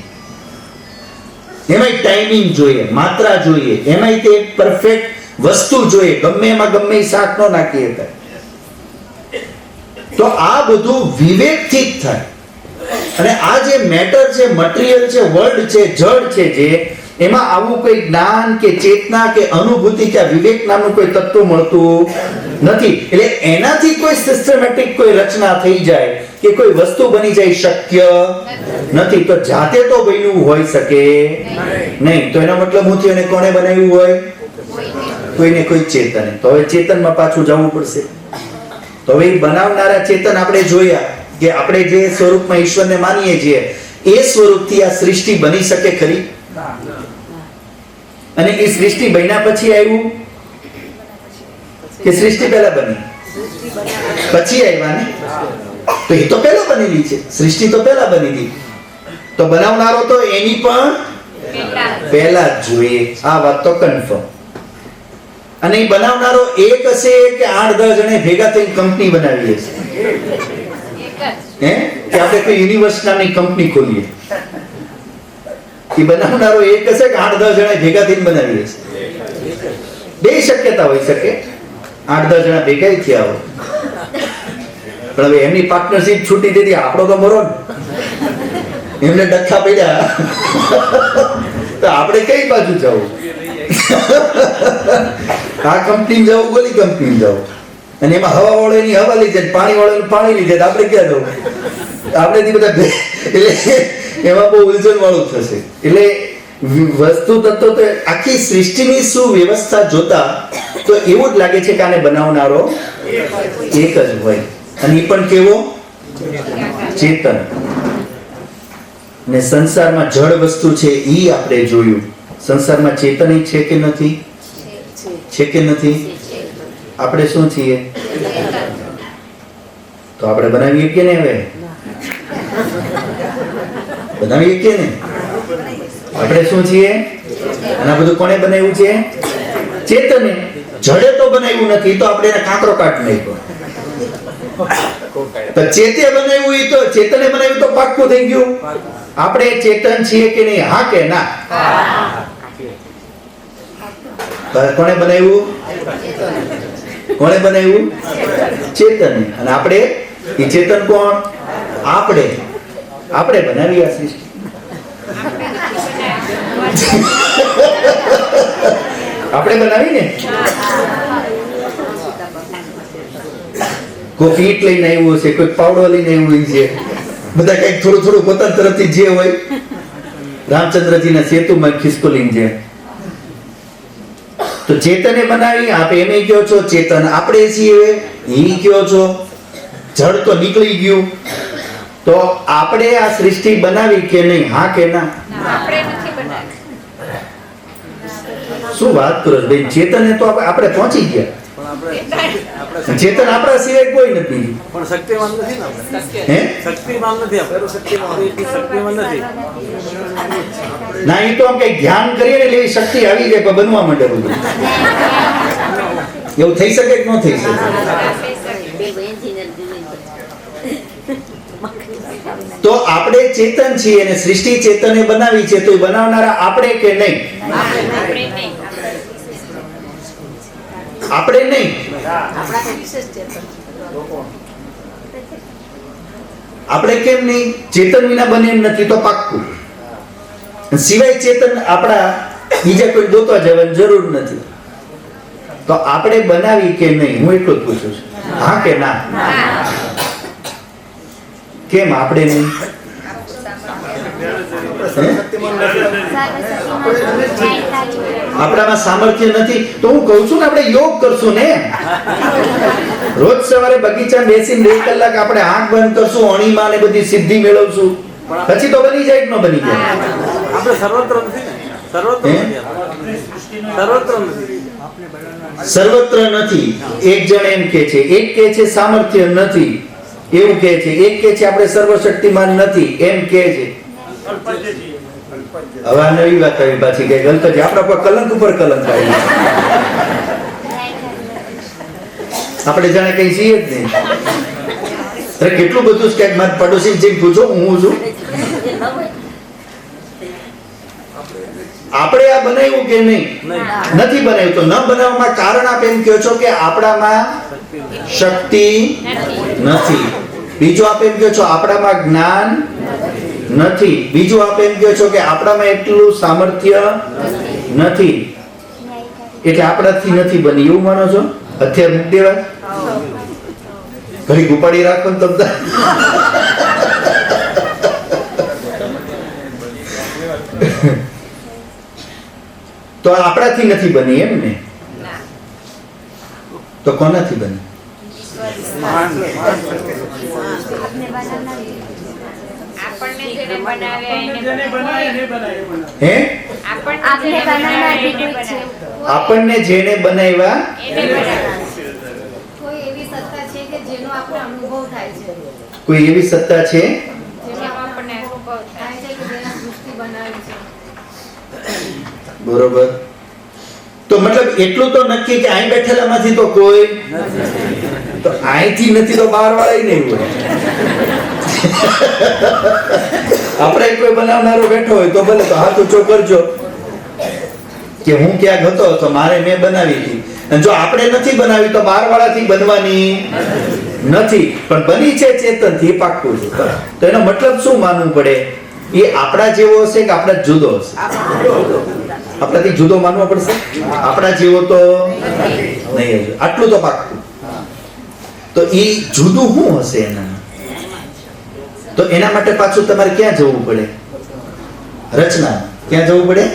એમાંય ટાઈમિંગ જોઈએ, માત્રા જોઈએ, એમાંય તે પરફેક્ટ વસ્તુ જોઈએ, ગમે એમાં ગમે એ શાક ન નાખી શકાય. તો આ બધું વિવેકથી જ થાય. અને આ જે મેટર છે, મટીરીયલ છે, વર્લ્ડ છે, જડ છે, જે એમાં આવું કોઈ જ્ઞાન કે ચેતના કે અનુભૂતિ કે વિવેક નામનું કોઈ તત્વ મળતું નથી. એટલે એનાથી કોઈ સિસ્ટમેટિક કોઈ રચના થઈ જાય કે કોઈ વસ્તુ બની જાય શક્ય નથી. તો જાતે તો બન્યું હોઈ શકે નહીં. તો એનો મતલબ હું થયો, એને કોણે બનાવ્યું હોય? કોઈને કોઈ ચેતને. તો હવે ચેતનમાં પાછું જવું પડશે. તો હવે બનાવનારા ચેતન આપણે જોયા કે આપણે જે સ્વરૂપમાં ઈશ્વરને માનીએ છીએ એ સ્વરૂપથી આ સૃષ્ટિ બની શકે ખરી? અને એ સૃષ્ટિ બન્યા પછી આવ્યું કે સૃષ્ટિ પહેલા બની? પછી આવ્યા ને? તો એ તો પહેલા બનેલી છે, સૃષ્ટિ તો પહેલા બની હતી. તો બનાવનારો તો એની પણ પહેલા જ જોઈએ. આ વાત તો કન્ફર્મ. અને એ બનાવનારો એક હશે કે 8-10 જણે ભેગા થઈને કંપની બનાવી હશે? હે? કે આપણે કોઈ યુનિવર્સ નામની કંપની ખોલીએ? એ બનાવનારો એક હશે કે 8-10 જણા ભેગા થઈને બનાવી હશે? બે શક્યતા હોઈ શકે. 8-10 જણા ભેગા થયા હોય, પણ હવે એમની પાર્ટનરશિપ છૂટી દીધી, આપણો તો મરો ને. એમને ડખા પડ્યા તો આપણે કઈ બાજુ જવું? આ કંપની જવું, બોલી કંપની જવું, અને એમાં હવા વાળાની હવા લઈ જાય, પાણી વાળાનું પાણી લઈ જાય, આપણે ક્યાં જવું? આપણે બધા એટલે એમાં બહુ ઉલઝન વાળું થશે. એટલે વસ્તુ તત્વ તો આખી સૃષ્ટિની શું વ્યવસ્થા જોતા તો એવું જ લાગે છે કે આને બનાવનારો એક જ હોય. અને એ પણ કેવો? ચેતન. ને સંસારમાં જળ વસ્તુ છે એ આપણે જોયું. સંસારમાં ચેતન છે કે નથી? છે કે નથી? આપણે શું છીએ? તો આપણે બનાવીએ કે ને? હવે બનાવીએ કે ને? આપણે શું છીએ? અને આ બધું કોણે બનાવ્યું છે? ચેતને. જડે તો બનાવ્યું નથી, તો આપણે એને કાંકરો કાઢ નાખ્યો. તો ચેતે બનાવ્યું, એ તો ચેતને બનાવ્યું તો પાક્કું થઈ ગયું. આપણે ચેતન છીએ કે નહીં? હા કે ના? કોણે બનાવ્યું? કોણે બનાવ્યું? ચેતને. અને આપણે એ ચેતન કોણ? આપણે. આપણે બનાવી આ સૃષ્ટિ. આપણે બનાવી ને. કોઈ ઈટ લઈને આવ્યું છે, કોઈ પાવડો લઈને આવ્યું છે, બધા કઈક થોડું થોડું પોતાની તરફથી જે હોય. રામચંદ્રજીના સેતુમાં ખિસકોલીને જે તો ચેતને બનાવી. આપે એમ કયો છો ચેતન આપણે છીએ, એ કયો છો જળ તો નીકળી ગયું. તો આપણે આ સૃષ્ટિ બનાવી કે નહીં? હા કે ના? શું વાત કરો બેન? ચેતને તો આપણે પહોંચી ગયા. ચેતન આપણા સિવાય કોઈ નથી. પણ શક્તિમાન નથી ને આપણે. હે? શક્તિમાન નથી આપણે. શક્તિમાન નથી. ના, એ તો આમ કઈ ધ્યાન કરીએ ને એવી શક્તિ આવી જાય, બનવા માંડે બધું. એવું થઈ શકે કે ન થઈ શકે? તો આપણે ચેતન છીએ અને સૃષ્ટિ ચેતને બનાવી છે, તો એ બનાવનારા આપણે કે નહીં? આપણે નહીં. આપણે કેમ નહીં? ચેતન વિના બને એમ નથી, તો પાક્કું. સિવાય ચેતન આપણા બીજા કોઈ ગોતવા જવાની જરૂર નથી. તો આપણે બનાવી કે નહીં? હું એટલું જ પૂછું છું. હા કે ના? કેમ આપણે નહીં? આપણામાં સામર્થ્ય નથી તો હું કહું છું ને આપણે યોગ કરશું ને. રોજ સવારે બગીચા બેસીને 2 કલાક આપણે આંખ બંધ કરશું, અણીમાં ને બધી સિદ્ધિ મેળવશું, પછી તો બની જાય કે ન બની જાય? આપણે સર્વત્ર નથી ને, સર્વત્ર નથી આપણે. સર્વત્ર નથી. સર્વત્ર નથી. એક જણ એમ કે છે, એક કે છે સામર્થ્ય નથી એવું કે છે, એક કે છે આપણે સર્વશક્તિમાન નથી એમ કે છે. હવે આ નવી વાત આવી પાછી કે ગલતજી આપણા પર કલંક ઉપર કલંક આવી. આપણે જાણે કઈ છીએ જ નહીં. અરે કેટલું બધું કે મારા પડોશી જેમ પૂછો હું છું. આપણે આ બનાવ્યું કે નહીં? નથી બનાવ્યું. તો ન બનાવવામાં કારણ આપ એમ કહો છો કે આપણામાં શક્તિ નથી. બીજું આપ એમ કહો છો આપણામાં જ્ઞાન નથી. બીજું આપ એમ કહો છો કે આપણામાં એટલું સામર્થ્ય નથી, એટલે આપણાથી નથી બની એવું માનો છો? અત્યારે મૂક દેવા, ઘડી ઉપાડી રાખો ને તમને. તો આપણાથી નથી બની એમ ને? તો કોનાથી બની? હે? આપણને જેને બનાવ્યા કોઈ એવી સત્તા છે કે જેનો આપણે અનુભવ થાય છે, કોઈ એવી સત્તા છે જેનો આપણને અનુભવ થાય છે કે જેના સૃષ્ટિ બનાવી છે. બરોબર. તો મતલબ એટલું તો નક્કી કે અહીં બેઠેલામાંથી તો કોઈ, તો અહીંથી નથી તો બહાર વાળા નહીં હોય. આપણે કોઈ બનાવનારો બેઠો હોય તો ભલે તો હાથ ઊંચો કરજો કે હું ક્યાંક હતો તો મારે મેં બનાવી હતી. અને જો આપણે નથી બનાવી તો બહાર વાળાથી બનવાની નથી, પણ બની છે ચેતનથી, પાક્કું છે. તો એનો મતલબ શું માનવું પડે? એ આપણા જેવો હશે કે આપણા જુદો હશે? આપણાથી જુદો માનવો પડશે. આપણા જેવો તો નહીં. આટલું તો પાક્કું. તો એ જુદું શું હશે એના? તો એના માટે પાછું તમારે ક્યાં જવું પડે? રચના. ક્યાં જવું પડે?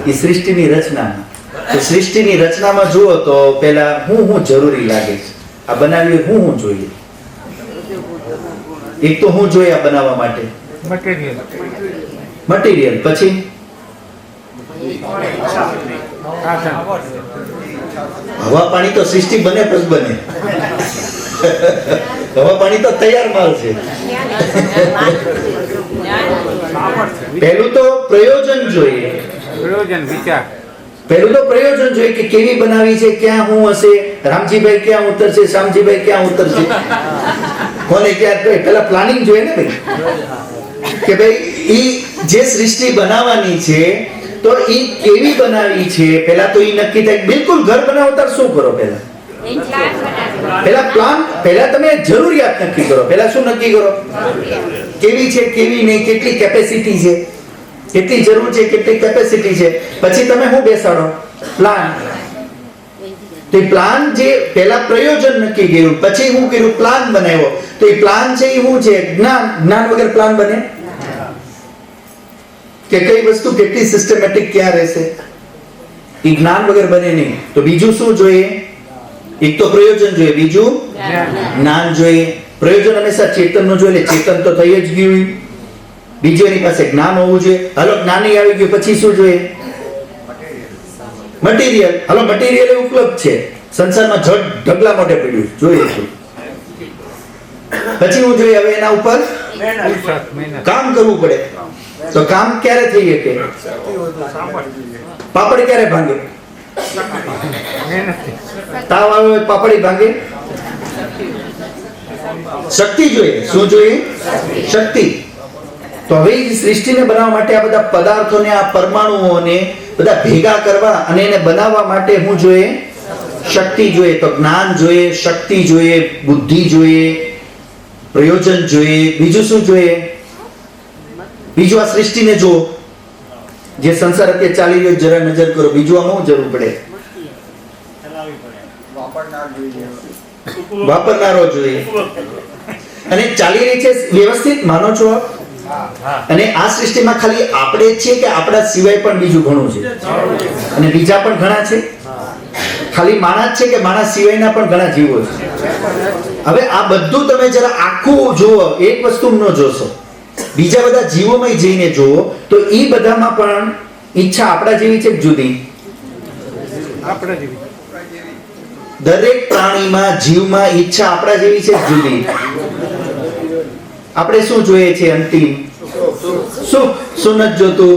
એ સૃષ્ટિની રચનામાં. તો સૃષ્ટિની રચનામાં જુઓ તો પેલા હું જરૂરી લાગે છે આ બનાવ્યું, હું જોઈએ? એક તો હું જોઈએ આ બનાવવા માટે? મટીરિયલ. પછી હવા પાણી તો સૃષ્ટિ બને પછી બને. હવા પાણી તો તૈયાર માલ છે. પહેલું તો પ્રયોજન જોઈએ. પહેલું તો પ્રયોજન જોઈએ કે કેવી બનાવી છે, ક્યાં હું હશે, રામજીભાઈ ક્યાં ઉતરશે, શ્યામજીભાઈ ક્યાં ઉતરશે, કોને ક્યાં. પેલા પ્લાનિંગ જોઈએ ને ભાઈ, કે ભાઈ ઈ જે સૃષ્ટિ બનાવવાની છે તો ઈ કેવી બનાવી છે. પેલા તો ઈ નક્કી થાય. બિલકુલ ઘર બનાવતા શું કરો? પેલા પ્લાન, પેલા તમે જરૂરિયાત નક્કી કરો. પેલા શું નક્કી કરો? કેવી છે, કેવી નહીં, કેટલી કેપેસિટી છે, કેટલી જરૂર છે, કેટલી કેપેસિટી છે. પછી તમે શું બેસાડો? પ્લાન. તો એ પ્લાન જે પેલા પ્રયોજન નક્કી કર્યું, પછી હું કર્યું? પ્લાન બનાવ્યો. તો એ પ્લાન છે એ શું છે? જ્ઞાન. જ્ઞાન વગર પ્લાન બને કે કઈ વસ્તુ કેટલી સિસ્ટમેટિક ક્યાં રહેશે? એ જ્ઞાન વગર બને નહીં. તો બીજું શું જોઈએ? એક તો પ્રયોજન જોઈએ, બીજું જ્ઞાન જોઈએ. પ્રયોજન હંમેશા ચેતનનું જોઈએ, ચેતન તો થઈ જ ગયું. બીજું એની પાસે જ્ઞાન હોવું જોઈએ. હાલો જ્ઞાની આવી ગયું, પછી શું જોઈએ? મટીરિયલ. હાલો મટીરિયલ ઉપલબ્ધ છે સંસારમાં, જડ ઢગલા મોઢે પડ્યું જોઈએ છે. પછી હું જોઈએ? હવે એના ઉપર કામ કરવું પડે. તો કામ ક્યારે થઈ શકે? પાપડ ક્યારે ભાંગે? તાવ આવે પાપડી ભાંગે? શક્તિ જોઈએ. શું જોઈએ? શક્તિ. તો હવે સૃષ્ટિને બનાવવા માટે આ બધા પદાર્થોને, આ પરમાણુઓને બધા ભેગા કરવા અને એને બનાવવા માટે શું જોઈએ? શક્તિ જોઈએ. તો જ્ઞાન જોઈએ, શક્તિ જોઈએ, બુદ્ધિ જોઈએ, પ્રયોજન જોઈએ. બીજું શું જોઈએ? બીજું આ સૃષ્ટિને જો, જે સંસાર અત્યારે ચાલી રહ્યો જરા નજર કરો. બીજું આમાં શું જરૂર પડે? વાપરનારો જોઈએ. અને ચાલી રહી છે વ્યવસ્થિત, માનો છો? અને આ સૃષ્ટિમાં ખાલી આપણે જ છીએ કે આપણા સિવાય પણ બીજું ઘણું છે? અને બીજા પણ ઘણા છે? ખાલી માણસ છે કે માણસ સિવાયના પણ ઘણા જીવો છે? હવે આ બધું તમે જરા આખું જુઓ, એક વસ્તુ ન જોશો, બીજા બધા જીવોમાં જઈને જુઓ તો એ બધામાં પણ ઈચ્છા આપણા જેવી છે કે જુદી? દરેક પ્રાણીમાં, જીવમાં ઈચ્છા આપણા જેવી છે કે જુદી? આપણે શું જોઈએ છે અંતિમ? શું નથી જોતું?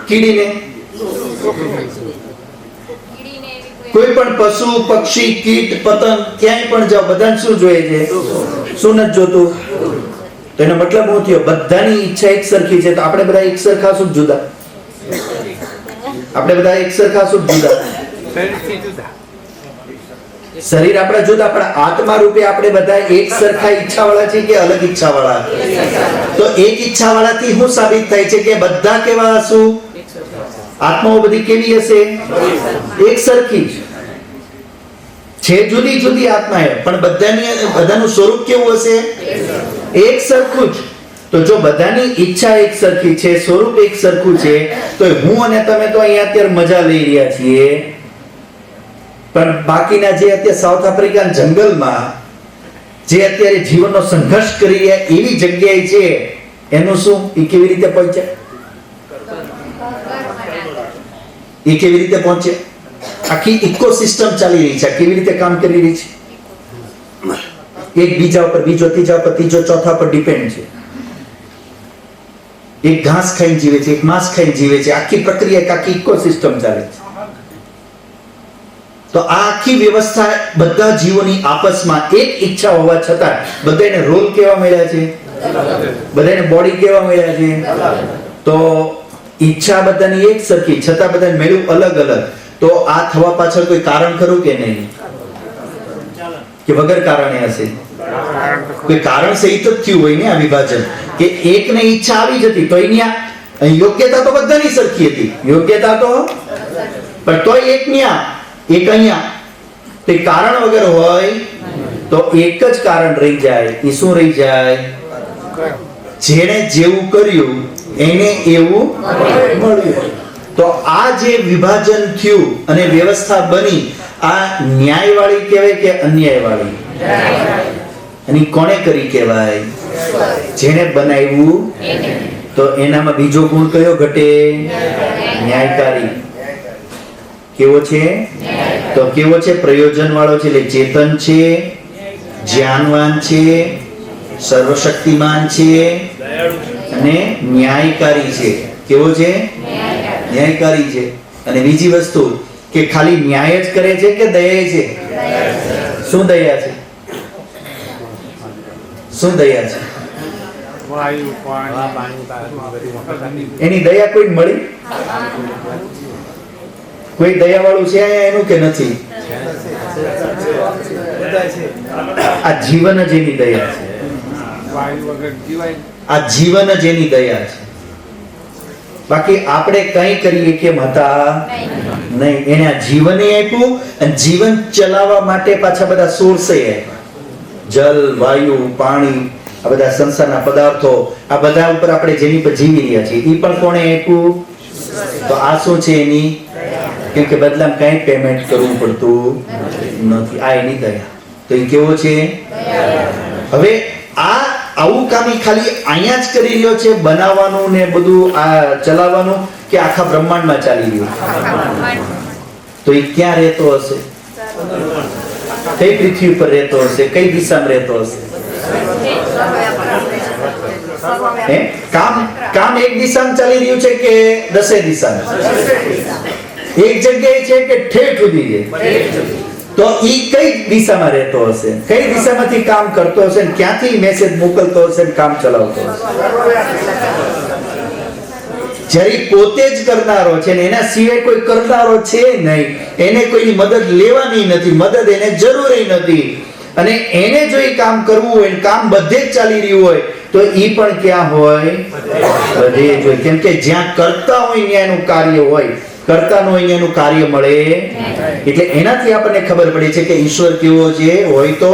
કીડીને, કોઈ પણ પશુ, પક્ષી, કીટ, પતંગ ક્યાંય પણ જાઓ, બધાને શું જોઈએ છે? શું નથી જોતું? તો એનો મતલબ શું થયો? બધાની ઈચ્છા એક સરખી છે. તો આપણે બધા એક સરખા શું જુદા? આપણે બધા એક સરખા શું જુદા? શરીર આપણા જુદા, પણ આત્મા રૂપે આપણે બધા એક સરખા ઈચ્છા વાળા છે કે અલગ ઈચ્છા વાળા? તો એક ઈચ્છા વાળાથી શું સાબિત થાય છે કે બધા કેવા હશું? આત્માઓ બધી કેવી હશે? એક સરખી છે. જુદી જુદી આત્મા પણ બધાનું સ્વરૂપ કેવું હશે? એક સરખું જ. તો જો બધાની ઈચ્છા એક સરખી છે, સ્વરૂપ એક સરખું છે, તો હું અને તમે તો અહીંયા અત્યારે મજા લઈ રહ્યા છીએ, પણ બાકીના જે અત્યારે સાઉથ આફ્રિકન જંગલમાં જે અત્યારે જીવનનો સંઘર્ષ કરી રહ્યા એવી જગ્યાએ છે, એનું શું? એ કેવી રીતે પહોંચ્યા? એ કેવી રીતે પહોંચે? આખી ઇકોસિસ્ટમ ચાલી રહી છે, કેવી રીતે કામ કરી રહી છે? એક બીજા ઉપર, બીજો ત્રીજા ઉપર, ત્રીજો ચોથા પર ડિપેન્ડ છે. એક ઘાસ ખાઈને જીવે છે, એક માંસ ખાઈને જીવે છે. આખી પ્રક્રિયા, આખી ઇકોસિસ્ટમ ચાલે છે. તો આ આખી વ્યવસ્થા બધા જીવોની આપસમાં એક ઈચ્છા હોવા છતાં બધાને રોલ કેવા મળ્યા છે? બધાને બોડી કેવા મળ્યા છે? તો ઈચ્છા બધાની એક સરખી છતાં બધાને મળ્યું અલગ અલગ. તો આ થવા પાછળ કોઈ કારણ ખરું કે નહીં? કે વગર કારણે હશે? કોઈ કારણ સહિત જ થયું હોય ને આ વિભાજન, કે એકને ઈચ્છા આવી જતી તો અહીંયા યોગ્યતા તો બધાની સરખી હતી, યોગ્યતા તો, પણ તોય એક ન્યા એક અહીંયા, તે કારણ વગર હોય તો એક જ કારણ રહી જાય. એ શું રહી જાય? જેણે જેવું કર્યું એને એવું મળ્યું. તો આ જે વિભાજન થયું અને વ્યવસ્થા બની, આ ન્યાયવાળી કહેવાય કે અન્યાયવાળી? અને કોણે કરી કહેવાય? જેણે બનાવ્યું. તો એનામાં બીજો ગુણ કયો ઘટે? ન્યાયકારી. કેવો છે? તો કેવો છે? પ્રયોજન વાળો છે, એટલે ચેતન છે, જ્ઞાનવાન છે, સર્વશક્તિમાન છે અને ન્યાયકારી છે. કેવો છે? ન્યાયકારી છે. અને બીજી વસ્તુ કે ખાલી ન્યાય જ કરે છે કે દયા છે? શું દયા છે? શું દયા છે? એની દયા કોઈ મળી? કોઈ દયા વાળું છે એનું કે નથી? આ જીવન જ એની દયા છે. આ જીવન જ એની દયા છે. બાકી આપણે કઈ કરીએ કેમ હતા નહીં. એને આ જીવને આપ્યું અને જીવન ચલાવવા માટે પાછા બધા સોર્સે આપ્યા. જલ, વાયુ, પાણી, આ બધા સંસારના પદાર્થો, આ બધા ઉપર આપણે જેની પર જીવી રહ્યા છીએ, એ પણ કોણે આપ્યું? તો આ શું છે? એની, કેમ કે બદલામાં કઈ પેમેન્ટ કરવું પડતું નથી. આ એની દયા. તો એ કેવો છે? હવે આ આવું કામ ખાલી અહીંયા જ કરી રહ્યો છે, બનાવવાનું ને બધું આ ચલાવવાનું, કે આખા બ્રહ્માંડમાં ચાલી રહ્યું? તો એ ક્યાં રહેતો હશે? કઈ પૃથ્વી ઉપર રહેતો હશે? કઈ દિશામાં રહેતો હશે? કામ એક દિશામાં ચાલી રહ્યું છે કે 10 દિશામાં? એક જગ્યાએ છે કે ઠેઠ સુધી છે? તો ઈ કઈ દિશામાં રહેતો હશે? કઈ દિશામાંથી કામ કરતો હશે? ક્યાંથી મેસેજ મોકલતો હશે? કામ ચલાવતો હશે? જ્યારે પોતે જ કરનારો છે ને એના સિવાય કોઈ કરનારો છે નહીં, એને કોઈની મદદ લેવાની નથી, મદદ એને જરૂરી નથી. અને એને જો એ કામ કરવું હોય, કામ બધે જ ચાલી રહ્યું હોય, તો ઈ પણ ક્યાં હોય? બધે જ હોય. કેમ કે જ્યાં કરતા હોય ત્યાં એનું કાર્ય હોય, કરતા નો એનું કાર્ય મળે. એટલે એનાથી આપણને ખબર પડે છે કે ઈશ્વર કેવો છે? હોય તો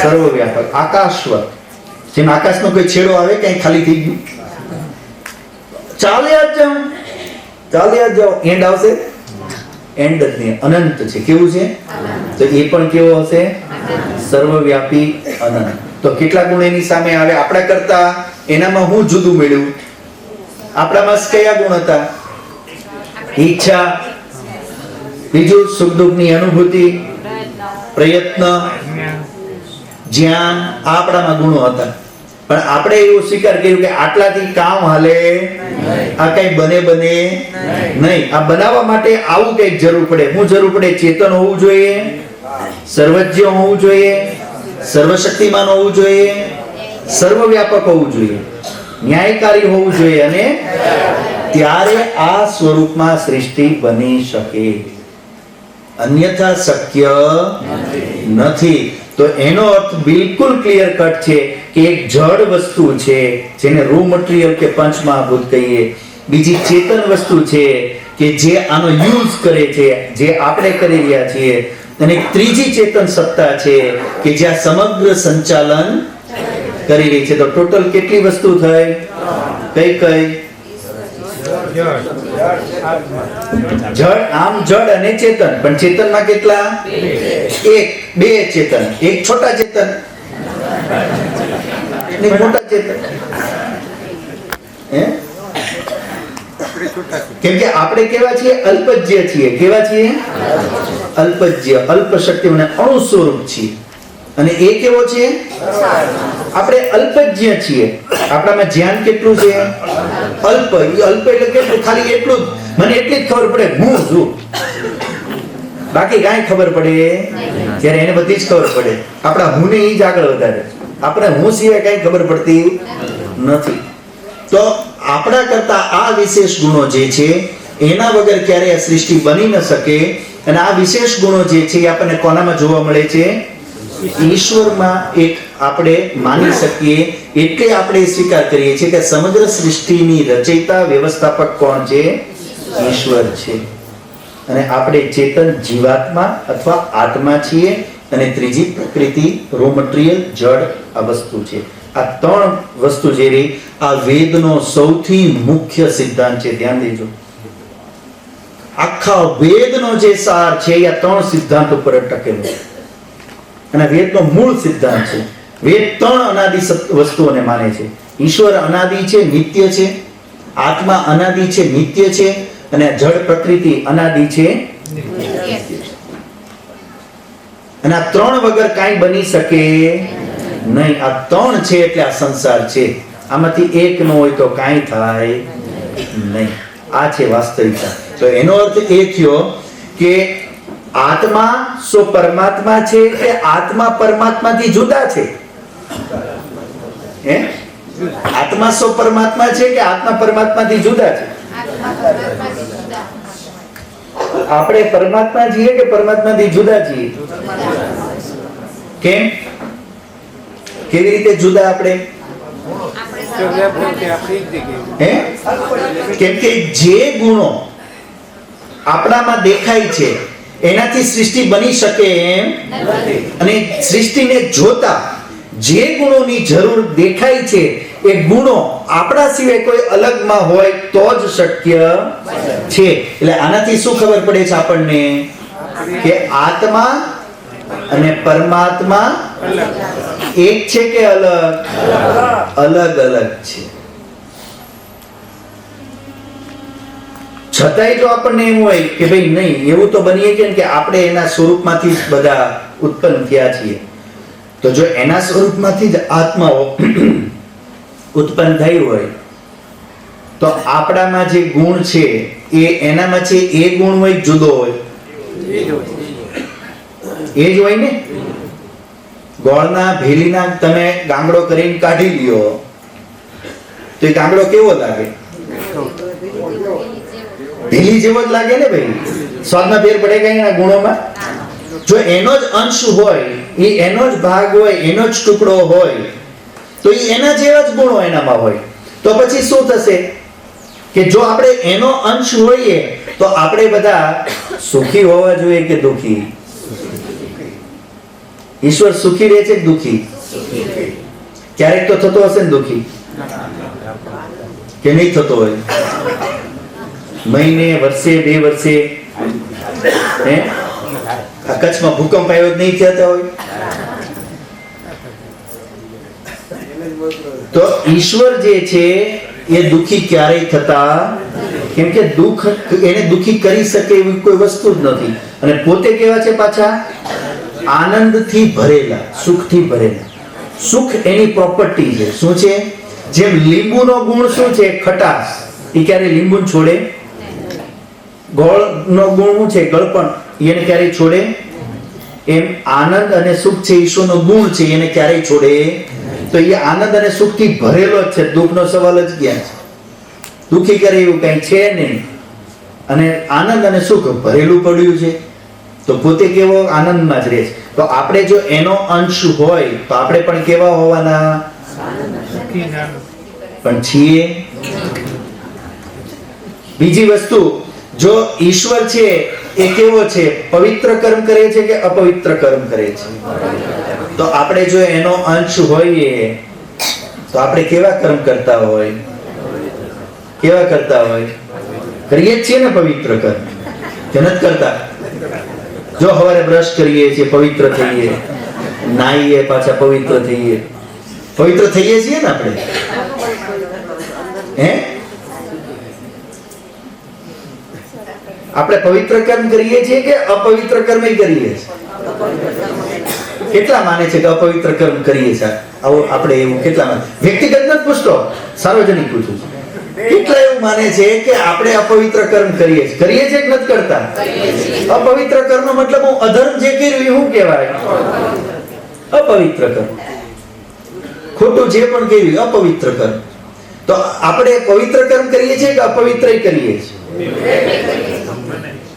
સર્વવ્યાપક, આકાશવત. જેમ આકાશનો કોઈ છેડો આવે કઈ ખાલી થઈ ગયું, ચાલ્યા જ જાઓ, એન્ડ આવશે? એન્ડ જ નહીં, અનંત છે. કેવું છે? તો એ પણ કેવો હશે? સર્વવ્યાપી અનંત. તો કેટલા ગુણ એની સામે આવે? આપણા કરતા એનામાં હું જુદું મળ્યું? આપણામાં કયા ગુણ હતા? ઈચ્છા, બીજું સુખ દુઃખની અનુભૂતિ, પ્રયત્ન, જ્ઞાન, આપણામાં ગુણો હતા. પણ આપણે એવું સ્વીકાર કર્યું કે આટલાથી કામ હાલે, આ કઈ બને નહીં. આ બનાવવા માટે આવું કઈક જરૂર પડે. શું જરૂર પડે? ચેતન હોવું જોઈએ, સર્વજ્ઞ હોવું જોઈએ, સર્વશક્તિમાન હોવું જોઈએ, સર્વવ્યાપક હોવું જોઈએ, ન્યાયકારી હોવું જોઈએ, અને ત્યારે આ સ્વરૂપમાં સૃષ્ટિ બની શકે. અન્યથા શક્ય નથી. તો એનો અર્થ બિલકુલ ક્લિયર કટ છે કે એક જડ વસ્તુ છે જેને રો મટીરીયલ કે પંચમહાભૂત કહીએ, બીજી ચેતન વસ્તુ છે કે જે આનો યુઝ કરે છે, જે આપણે કરી રહ્યા છીએ, અને એક ત્રીજી ચેતન સત્તા છે કે જ્યાં સમગ્ર સંચાલન કરી રહી છે. તો ટોટલ કેટલી વસ્તુ થઈ? કઈ? જડ, આમ જડ અને ચેતન. પણ ચેતનમાં કેટલા? બે ચેતન, એક છોટા ચેતન ને મોટા ચેતન. કેમ કે આપણે કેવા છીએ? અલ્પજ્ય છીએ. કેવા છીએ? અલ્પજ્ય, અલ્પ શક્તિ અને અણુ સ્વરૂપ છીએ. અને એ કેવો છે? આપણે અલ્પજ્ય છીએ. આપણામાં જ્ઞાન કેટલું છે? અલ્પ. અલ્પ એટલે કેટલું? ખાલી એટલું જ, મને એટલી જ ખબર પડે હું છું, બાકી કાંઈ ખબર પડે? જ્યારે એને બધી જ ખબર પડે. આપણા હું ને ઈ જ આગળ વધારે. આપણે હું સિવાય કાંઈ ખબર પડતી નથી. તો આપણા કરતા આ વિશેષ ગુણો જે છે એના વગર ક્યારેય આ સૃષ્ટિ બની ન શકે. અને આ વિશેષ ગુણો જે છે એ આપણને કોનામાં જોવા મળે છે? ઈશ્વરમાં. એક આપણે માની શકીએ એટલે આપણે સ્વીકાર કરીએ છીએ કે સમગ્ર સૃષ્ટિની રચયિતા, વ્યવસ્થાપક કોણ છે? ઈશ્વર છે. અને આપણે ચેતન જીવાત્મા અથવા આત્મા છીએ. અને ત્રીજી પ્રકૃતિ, રો મટીરીયલ, જડ, આ વસ્તુ છે. આ ત્રણ વસ્તુ જે રહી, આ વેદનો સૌથી મુખ્ય સિદ્ધાંત છે. ધ્યાન દેજો, આખા વેદનો જે સાર છે એ આ ત્રણ સિદ્ધાંત ઉપર ટકેલો છે. અને વેદનો મૂળ સિદ્ધાંત છે. વેદ ત્રણ અનાદિ વસ્તુઓને માને છે. ઈશ્વર અનાદિ છે, નિત્ય છે. આત્મા અનાદિ છે, નિત્ય છે. અને જડ પ્રકૃતિ અનાદિ છે, અને આ ત્રણ વગર કાંઈ બની શકે નહીં. આ ત્રણ છે એટલે આ સંસાર છે. આમાંથી એક ન હોય તો કાંઈ થાય નહીં. આ છે વાસ્તવિકતા. તો એનો અર્થ એ થયો કે આત્મા સો પરમાત્મા છે કે આત્મા પરમાત્માથી જુદા છે? આત્મા સો પરમાત્મા છે કે આત્મા પરમાત્માથી જુદા છે? આપણે પરમાત્મા છીએ કે પરમાત્માથી જુદા છીએ? કેમ? કેવી રીતે જુદા આપણે? કેમ કે જે ગુણો આપણામાં દેખાય છે એનાથી સૃષ્ટિ બની શકે એમ અને સૃષ્ટિને જોતા જે ગુણોની જરૂર દેખાય છે એ ગુણો આપણા સિવાય કોઈ અલગમાં હોય તો જ શક્ય છે. એટલે આનાથી શું ખબર પડે છે આપણને? કે આત્મા અને પરમાત્મા એક છે કે અલગ? અલગ અલગ છે. છતાંય જો આપણને એમ હોય કે ભાઈ નહીં, એવું તો બનીએ કે આપણે એના સ્વરૂપમાંથી જ બધા ઉત્પન્ન થયા છીએ, તો જો એના સ્વરૂપમાંથી જ આત્માઓ ઉત્પન્ન થઈ હોય તો આપણામાં જે ગુણ છે એ એનામાં છે એ ગુણ હોય જુદો હોય? એ જ હોય ને. ગોળના ભેલીના તમે ગાંગડો કરીને કાઢી લ્યો તો એ ગાંગડો કેવો લાગે? ભેલી જેવો જ લાગે ને ભાઈ. સ્વાદમાં ફેર પડે કઈ એના ગુણોમાં? જો એનો જ અંશ હોય, એ એનો જ ભાગ હોય, એનો જ ટુકડો હોય તો એ એના જેવા જ ગુણો એનામાં હોય. તો પછી શું થશે કે જો આપણે એનો અંશ હોઈએ તો આપણે બધા સુખી હોવા જોઈએ કે દુખી? ઈશ્વર સુખી રહે છે કે દુખી? ક્યારેક તો થતો હશે ને દુખી, કે નહીં થતો હોય? મહિને, વર્ષે, 2 વર્ષે, હે આ કચ્છમાં ભૂકંપ આવ્યો નહીં થતા હોય? તો ઈશ્વર જે છે એ દુખી ક્યારેય થતા, કેમ કે દુઃખ એને દુખી કરી શકે એવી કોઈ વસ્તુ જ નથી. અને પોતે કેવા છે પાછા? આનંદથી ભરેલા, સુખથી ભરેલા. સુખ એની પ્રોપર્ટી છે. શું છે? જેમ લીંબુનો ગુણ શું છે? ખટાશ. એ ક્યારે લીંબુ છોડે? ગોળનો ગુણ શું છે? ગળપણ. એને ક્યારેય છોડે? એમ આનંદ અને સુખ છે ઈશ્વરનો ગુણ છે, એને ક્યારેય છોડે? તો એ આનંદ અને સુખથી ભરેલો જ છે. દુઃખનો સવાલ જ ક્યાં છે? દુઃખી કરે એવું કઈ છે નહીં. અને આનંદ અને સુખ ભરેલું પડ્યું છે. તો પોતે કેવો? આનંદમાં જ રહે છે. તો આપણે જો એનો અંશ હોય તો આપણે પણ કેવા હોવાના? પણ છીએ. બીજી વસ્તુ, જો ઈશ્વર છે એ કેવો છે? પવિત્ર કર્મ કરે છે કે અપવિત્ર કર્મ કરે છે? તો આપણે જો એનો અંશ હોઈએ તો આપણે કેવા કર્મ કરતા હોય? કેવા કરતા હોય? કરીએ જ છીએ ને પવિત્ર કર્મ, કે નથી કરતા? જો સવારે બ્રશ કરીએ છીએ, પવિત્ર થઈએ, નાહીએ, પાછા પવિત્ર થઈએ, પવિત્ર થઈએ છીએ ને આપણે? હે? આપણે પવિત્ર કર્મ કરીએ છીએ કે અપવિત્ર કર્મ કરીએ છીએ? કેટલા માને છે કે અપવિત્ર કર્મ કરીએ છીએ? આવો આપણે એવું કેટલા માને? વ્યક્તિગત નથી પૂછતો, સાર્વજનિક પૂછું છું. કેટલા એવું માને છે કે આપણે અપવિત્ર કર્મ કરીએ છીએ? કરીએ છીએ કે નથી કરતા? અપવિત્ર કર્મનો મતલબ હું અધર્મ જે કર્યું એ શું કહેવાય? અપવિત્ર કર્મ. ખોટું જે પણ કર્યું અપવિત્ર કર્મ. તો આપણે પવિત્ર કર્મ કરીએ છીએ કે અપવિત્ર કરીએ છીએ?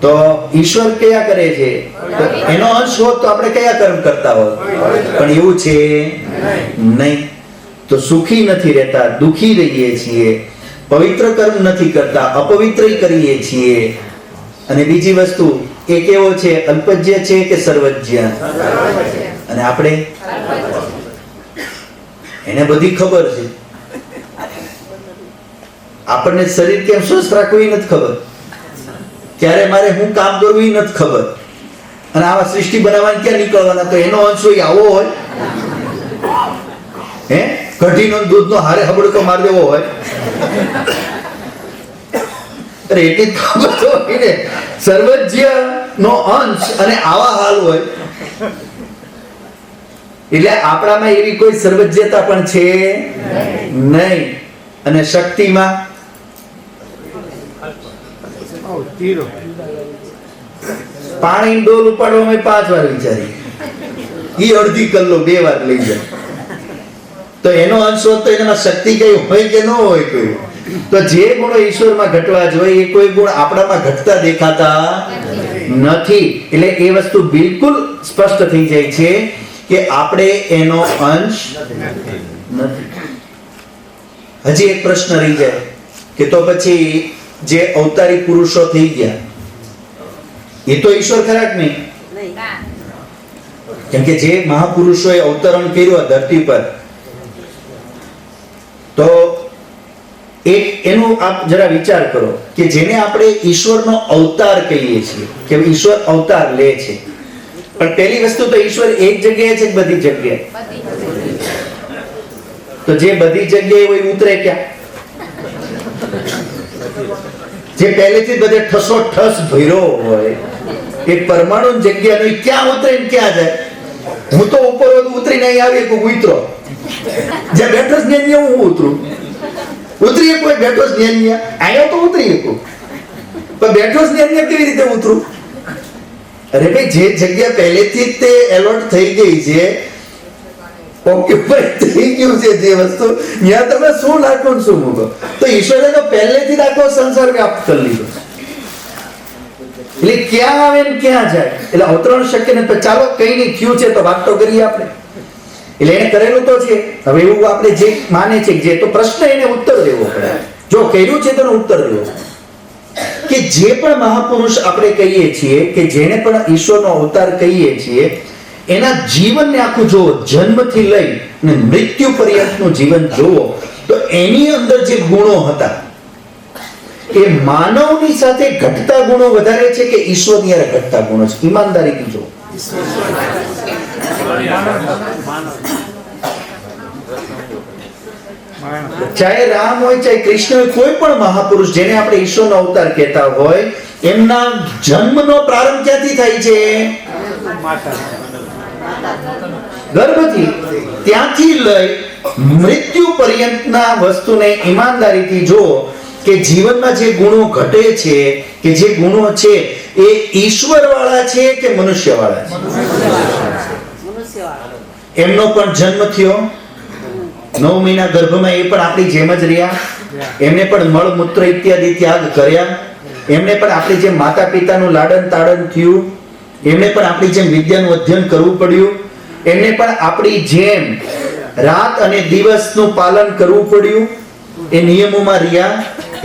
તો ઈશ્વર કયા કરે છે? તો એનો અંશ હોત તો આપણે કયા કર્મ કરતા હોત? પણ એવું છે નહીં. તો સુખી નથી રહેતા, દુખી રહીએ છીએ. પવિત્ર કર્મ નથી કરતા, અપવિત્ર કરીએ છીએ. અને બીજી વસ્તુ, એ કેવો છે? અલ્પજ્ય છે કે સર્વજ્ય? અને આપણે એને બધી ખબર છે. આપણને શરીર કેમ સ્વસ્થ રાખવું એ નથી ખબર, ત્યારે મારે હું કામ કરવું એ નથી ખબર. અને આવા સૃષ્ટિ બનાવવાની ક્યાં નીકળવાના? તો એનો અંશ હોય આવો હોય? હે? કઢીનો દૂધનો હારે હબડકો માર દેવો હોય? અરે એટલી ખબર તો હોય ને, સર્વજ્ય નો અંશ અને આવા હાલ હોય. એટલે આપણામાં એવી કોઈ સર્વજ્યતા પણ છે નહીં. અને શક્તિમાં પાણી ડોલ ઉપાડવામાં 5 વાર વિચારી, ઈ અડધી કલાક 2 વાર લઈ જાય. તો એનો અંશ હોત તો એનામાં શક્તિ કઈ હોય કે ન હોય કોઈ? તો જે ગુણો ઈશ્વરમાં ઘટવા જોઈએ એ કોઈ ગુણ આપણામાં ઘટતા દેખાતા નથી. એટલે એ વસ્તુ બિલકુલ સ્પષ્ટ થઈ જાય છે કે આપણે એનો અંશ નથી. હજી એક પ્રશ્ન રહી જાય કે તો પછી જે અવતારી પુરુષો થઈ ગયા એ તો ઈશ્વર ખરા કે નહીં? કેમ કે જે મહાપુરુષોએ અવતરણ કર્યું ધરતી પર, તો એક એનું આપ જરા વિચાર કરો કે જેને આપણે ઈશ્વરનો અવતાર કહીએ છીએ, કે ઈશ્વર અવતાર લે છે. પણ પહેલી વસ્તુ તો ઈશ્વર એક જગ્યાએ છે કે બધી જગ્યાએ? તો જે બધી જગ્યાએ હોય ઉતરે ક્યાં? જે પહેલેથી બધે ઠસો ઠસ ભર્યો હોય એ પરમાણુ જગ્યાનો ક્યાં ઉતરે ને ક્યાં જાય? હું તો ઉપર ઉતરીને અહીં આવી કોઈ ઉતરો, જ્યાં બેઠો જ ત્યાં હું ઉતરું. ઉતરી કોઈ બેઠો જ ત્યાં અહીંયા તો ઉતરી શકું, પણ બેઠો જ ત્યાં કેવી રીતે ઉતરું? અરે ભાઈ, જે જગ્યા પહેલેથી જ તે એલોટ થઈ ગઈ છે, ઓક્યુપાઈ થઈ ગયું છે જે વસ્તુ, ત્યાં તમે શું નાખો શું મૂકો? તો ઈશ્વરે તો પહેલેથી જ આખો સંસાર વ્યાપ્ત કરી લીધો. એટલે ક્યાં આવે ને ક્યાં જાય? એટલે અવતરણ શક્ય નથી. ચાલો કઈ નહીં, થયું છે તો વાત તો કરીએ આપણે. એટલે એને કરેલું તો છે. હવે એવું આપણે જે માને છે જે, તો પ્રશ્ન એને ઉત્તર દેવો પડે. જો કર્યું છે તો ઉત્તર દેવો કે જે પણ મહાપુરુષ આપણે કહીએ છીએ, કે જેને પણ ઈશ્વરનો અવતાર કહીએ છીએ, એના જીવનને આખું જો જન્મથી લઈ અને મૃત્યુ પર્યંતનું જીવન જુઓ તો એની અંદર જે ગુણો હતા એ માનવની સાથે ઘટતા ગુણો વધારે છે કે ઈશ્વરની હારે ઘટતા ગુણો છે? ઈમાનદારીથી જુઓ. ચાહે રામ હોય ચાહે કૃષ્ણ હોય, કોઈ પણ મહાપુરુષ જેને આપણે ઈશ્વરનો અવતાર કહેતા હોય, એમના જન્મનો પ્રારંભ ક્યાંથી થાય છે? ગર્ભથી. ત્યાંથી લઈ મૃત્યુ પર્યંતના વસ્તુને ઈમાનદારીથી જુઓ કે જીવનમાં જે ગુણો ઘટે છે કે જે ગુણો છે એ ઈશ્વર વાળા છે કે મનુષ્ય વાળા છે? એમનો પણ જન્મ થયો, 9 મહિના ગર્ભમાં એ પણ આપણી જેમ જ રહ્યા, એમને પણ મળ મૂત્ર ઇત્યાદિ ત્યાગ કર્યા, એમને પણ આપણી જેમ માતા પિતાનું લાડન તાડન થયું, એમને પણ આપણી જેમ વિદ્યાનું અધ્યયન કરવું પડ્યું, એમને પણ આપણી જેમ રાત અને દિવસનું પાલન કરવું પડ્યું, એ નિયમોમાં રહ્યા,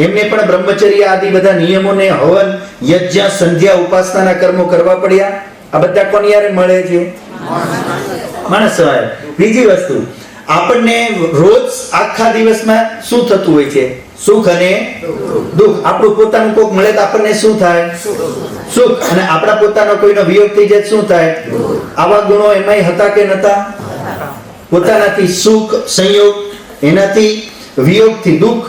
એમને પણ બ્રહ્મચર્ય આદિ બધા નિયમોને હવન યજ્ઞ સંધ્યા ઉપાસનાના કર્મો કરવા પડ્યા. આ બધા કોની યારે મળે છે? માણસ સવાય. બીજી વસ્તુ, આપણને રોજ આખા દિવસમાં શું થતું હોય છે? સુખ અને દુઃખ. આપણું પોતાનું કોક મળે તો આપણને શું થાય? સુખ. અને આપણા પોતાનો કોઈનો વિયોગ થઈ જાય શું થાય? આવા ગુણો એમાંય હતા કે નતા? પોતાનાથી સુખ સંયોગ, એનાથી વિયોગથી દુઃખ.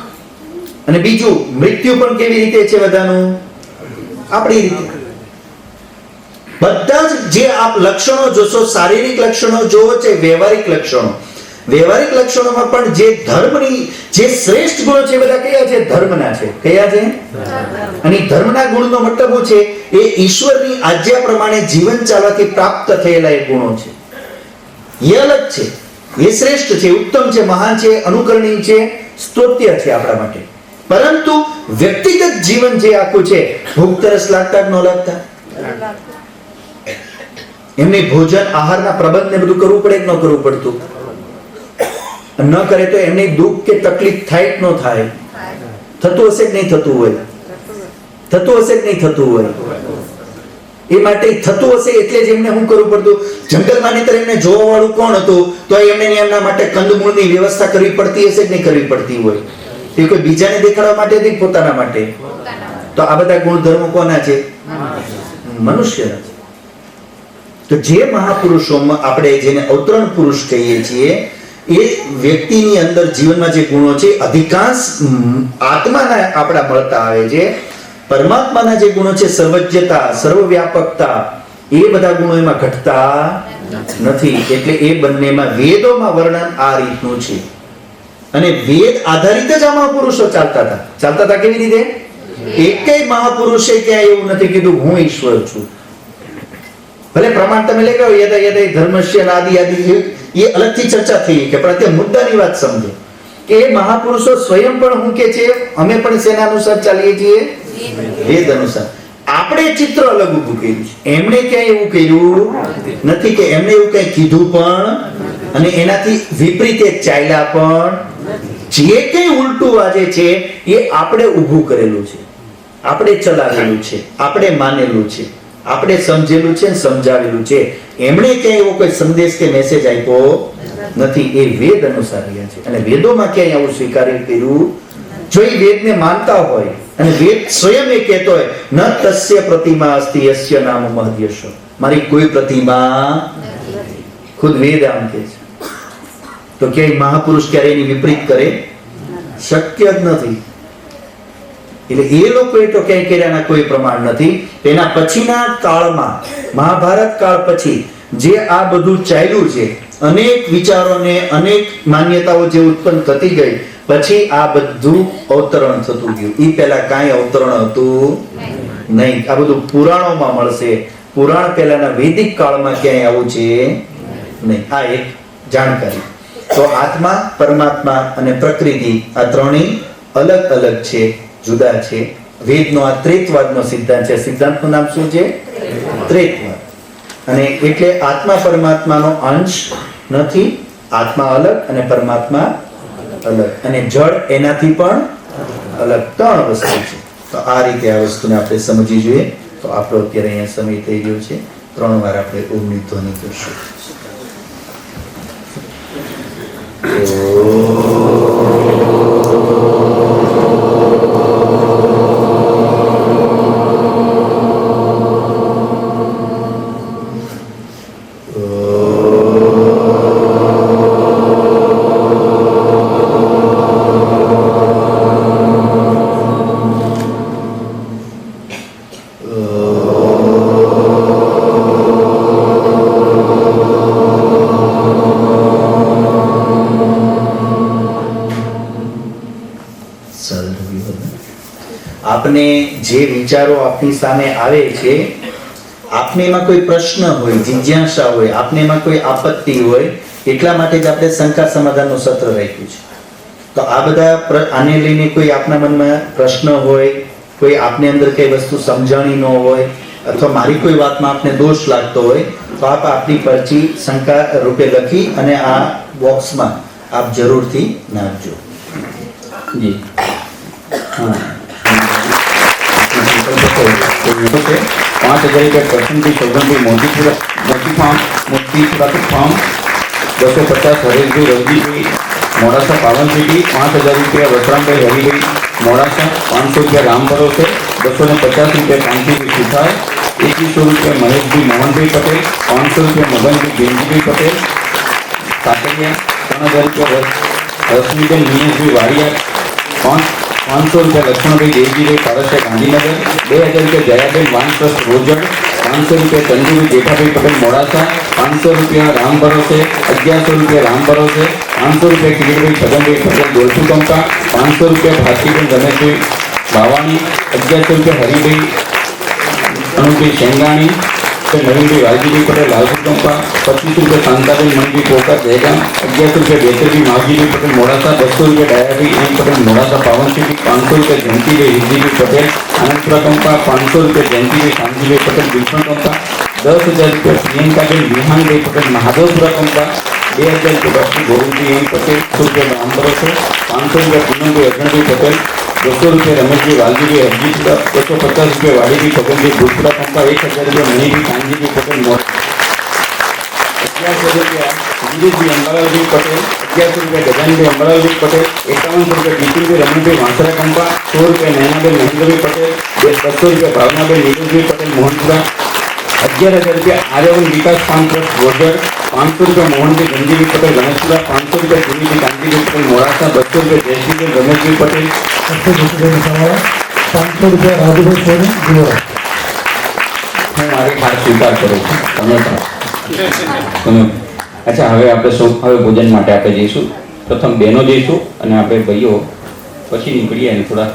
અને બીજું મૃત્યુ પણ કેવી રીતે છે બધાનું? આપણી રીતે. બધા જ જે આપ લક્ષણો જોશો, શારીરિક લક્ષણો જોવો છે, વ્યવહારિક લક્ષણો, વ્યવહારિક લક્ષણોમાં પણ જે ધર્મની જે શ્રેષ્ઠ ગુણો છે બધા કયા છે? ધર્મના છે. કયા છે? અને ધર્મના ગુણનો મતલબ શું છે? એ ઈશ્વરની આજ્ઞા પ્રમાણે જીવન ચાલવાથી પ્રાપ્ત થયેલા એ ગુણો છે. એ અલગ છે, એ શ્રેષ્ઠ છે, ઉત્તમ છે, મહાન છે, અનુકરણીય છે, સ્તોત્ય છે આપણા માટે. પરંતુ વ્યક્તિગત જીવન જે આખું છે, ભૂખ તરસ લાગતા કે ન લાગતા? એમને ભોજન આહારના પ્રબંધ ને બધું કરવું પડે કે ન કરવું પડતું? ન કરે તો એમને દુઃખ કે તકલીફ થાય કે ન થાય? થતું હશે કે નહીં થતું હોય? થતું હશે કે નહીં થતું હોય? એ માટે થતું હશે એટલે જ એમને શું કરવું પડતું? જંગલમાં નીતર એમને જોવા વાળું કોણ હતું? તો એમને એમના માટે કંદમૂળની વ્યવસ્થા કરવી પડતી હશે કે નહીં કરવી પડતી હોય? એ કોઈ બીજાને દેખાડવા માટે નથી, પોતાના માટે. તો આ બધા ગુણધર્મો કોના છે? મનુષ્યના છે. તો જે મહાપુરુષોમાં આપણે જેને અવતરણ પુરુષ કહીએ છીએ, એ વ્યક્તિની અંદર જીવનમાં જે ગુણો છે અધિકાંશ આત્માના આપણા મળતા આવે છે. પરમાત્માના જે ગુણો છે, સર્વજ્ઞતા, સર્વવ્યાપકતા, એ બધા ગુણો એમાં ઘટતા નથી. એટલે એ બંનેમાં વેદોમાં વર્ણન આ રીતનું છે. અને વેદ આધારિત જ આ મહાપુરુષો ચાલતા હતા. કેવી રીતે? એકેય મહાપુરુષે ક્યાં એવું નથી કીધું હું ઈશ્વર છું. ભલે પ્રમાણ તમે લઈ ગયો યદ યદ ધર્મસ્ય આદિ આદિ, એ અલગથી ચર્ચા થઈ કે પણ તે મુદ્દાની વાત સમજો કે એ મહાપુરુષો સ્વયં પણ હું કે છે, અમે પણ શેના અનુસાર ચાલીએ છીએ? વેદ અનુસાર. આપણે ચિત્ર અલગ ઊભું કર્યું છે. એમણે ક્યાંય એવું કર્યું નથી કે એમને એવું કઈ કીધું પણ અને એનાથી વિપરીત ચાલ્યા પણ. જે કઈ ઉલટું વાજે છે એ આપણે ઊભું કરેલું છે, આપણે ચલાવેલું છે, આપણે માનેલું છે, આપણે સમજેલું છે, સમજાવેલું છે. એમણે ક્યાંય એવો કોઈ સંદેશ કે મેસેજ આપ્યો નથી. એ વેદ અનુસાર રહ્યા છે. અને વેદોમાં ક્યાંય આવું સ્વીકાર્યું કર્યું? જો એ વેદને માનતા હોય અને વેદ સ્વયં એ કહેતો હોય ન તસ્ય પ્રતિમા અસ્તિ યસ્ય નામ મહદ્યશ, મારી કોઈ પ્રતિમા, ખુદ વેદ આમ કહે છે. તો ક્યાંય મહાપુરુષ ક્યારે એની વિપરીત કરે? શક્ય જ નથી. એટલે એ લોકોએ તો ક્યાંય કર્યાના કોઈ પ્રમાણ નથી. એના પછીના કાળમાં, મહાભારત કાળ પછી જે આ બધું ચાલ્યું છે, અનેક વિચારોને અનેક માન્યતાઓ જે ઉત્પન્ન થતી ગઈ, પછી આ બધું અવતરણ થતું ગયું. એ પહેલા કાંઈ અવતરણ હતું નહીં. આ બધું પુરાણોમાં મળશે. પુરાણ પહેલાના વૈદિક કાળમાં ક્યાંય આવું છે નહીં. આ એક જાણકારી. તો આત્મા, પરમાત્મા અને પ્રકૃતિ આ ત્રણેય અલગ અલગ છે, જુદા છે. વેદનો આ ત્રૈતવાદનો સિદ્ધાંત છે. સિદ્ધાંતનું નામ શું છે? ત્રૈતવાદ. અને એટલે આત્મા પરમાત્માનો અંશ નથી. આત્મા અલગ અને પરમાત્મા અલગ, અને જળ એનાથી પણ અલગ. ત્રણ વસ્તુ છે. તો આ રીતે આ વસ્તુને આપણે સમજી જોઈએ. તો આપણો અત્યારે અહીંયા સમય થઈ ગયો છે. 3 વાર આપણે ઓમની ધ્વનિ કરશું. આપને જે વિચારો આપની સામે આવે છે, આપને એમાં કોઈ પ્રશ્ન હોય, જિજ્ઞાસા હોય, આપને એમાં કોઈ આપત્તિ હોય, એટલા માટે જ આપણે શંકા સમાધાનનું સત્ર રાખ્યું છે. તો આ બધા આને લઈને કોઈ આપના મનમાં પ્રશ્ન હોય, કોઈ આપને અંદર કઈ વસ્તુ સમજાણી ન હોય, અથવા મારી કોઈ વાતમાં આપને દોષ લાગતો હોય, તો આપ આપની પરચી શંકા રૂપે લખી અને આ બોક્સમાં આપ જરૂરથી નાખજો. જી हाँ 5,000 रुपये परसेंटથી સૌગંધી મોતી ફાર્મ 250 હરેશભાઈ રવજીભાઈ મોડાસા પાવન સિટી 5,000 रुपया વસરામભાઈ હરિભાઈ મોડાસા 500 रुपया રામ ભરોસે 250 रुपया કાંતિભાઈ સુથાર 2100 रुपया મહેશભાઈ મોહનભાઈ પટેલ 500 रुपया મગનભાઈ બેનજીભાઈ પટેલ કાકડિયા 3,000 रुपया રશ્મિબેન દિનેશભાઈ વાડિયા 500 रुपया लक्ष्मणभाई देवजीभाई पारसिया गांधीनगर 2,000 रुपया जयाबेन वान ट्रस्ट रोजड़ 500 रुपया चंदुभाई जेठाभाई पटेल मोड़ासा 500 रुपया राम भरोसे 1100 रुपया राम भरोसे 500 रुपया किरीटभाई छगनभाई पटेल गोलसू कंपा 500 रुपया भारतीबेन रमेशभाई बावाणी 1100 रुपया हरिभाई अनुभाई शेंगाणी नवीनभाई वालजीभाई पटेल लालसू कंपा 25 रुपया शांताबेन मणिभाई पोकर जयगाम 1100 रुपया बेतरभाई मावजीभाई पटेल मोड़ासा 200 रुपया डायाभाई एम पटेल मोड़ासा पावन सिटी 500 रुपया जयंतीभाई हिंदीभाई पटेल आनंदपुरा कंपा 500 रुपया जयंतीभाई शांतिभाई पटेल बिल्सन कंपा 10,000 रुपया प्रियंकाबेन विहानभाई पटेल महादेवपुरा कंपा 2,000 रुपया डॉक्टर गोविंदभाई एम पटेल 100 रुपया राम भरोसे 500 रुपया पूनमभाई अग्रभाई पटेल 200 रुपया रमेशभाई वालजीभाई हरजीपुरा 250 रुपया वाड़ीभाई छगनभाई भूतपुरा कंपा 1,000 रुपया मणिभाई कांजीभाई पटेल 1100 रुपया वीरेशभाई अंबालालभाई पटेल 1100 रुपया गजानभाई अंबालालभाई पटेल 5100 रुपया बिपिनभाई रमणभाई वांसरा कंपा 100 रुपया नैनाबेन महेंद्रभाई पटेल 200 रुपया भावनाबेन नीरजभाई पटेल मोहनपुरा 11,000 रुपया आर्यवन विकास फार्म ट्रस्ट रोजड़ 500 रुपया मोहनभाई गंजीभाई पटेल गणेशपुरा 500 रुपया सुनीभाई कांतीभाई पटेल मोड़ासा 200 रुपया जयश्रीभाई रमेशभाई पटेल 500 रुपया राजूभाई सोनी दिवरा. હું મારી હાર સ્વીકાર કરું છું. તમે અચ્છા હવે આપણે સૌ હવે ભોજન માટે આપણે જઈશું. પ્રથમ બહેનો જઈશું અને આપણે ભાઈઓ પછી નીકળીએ અને થોડા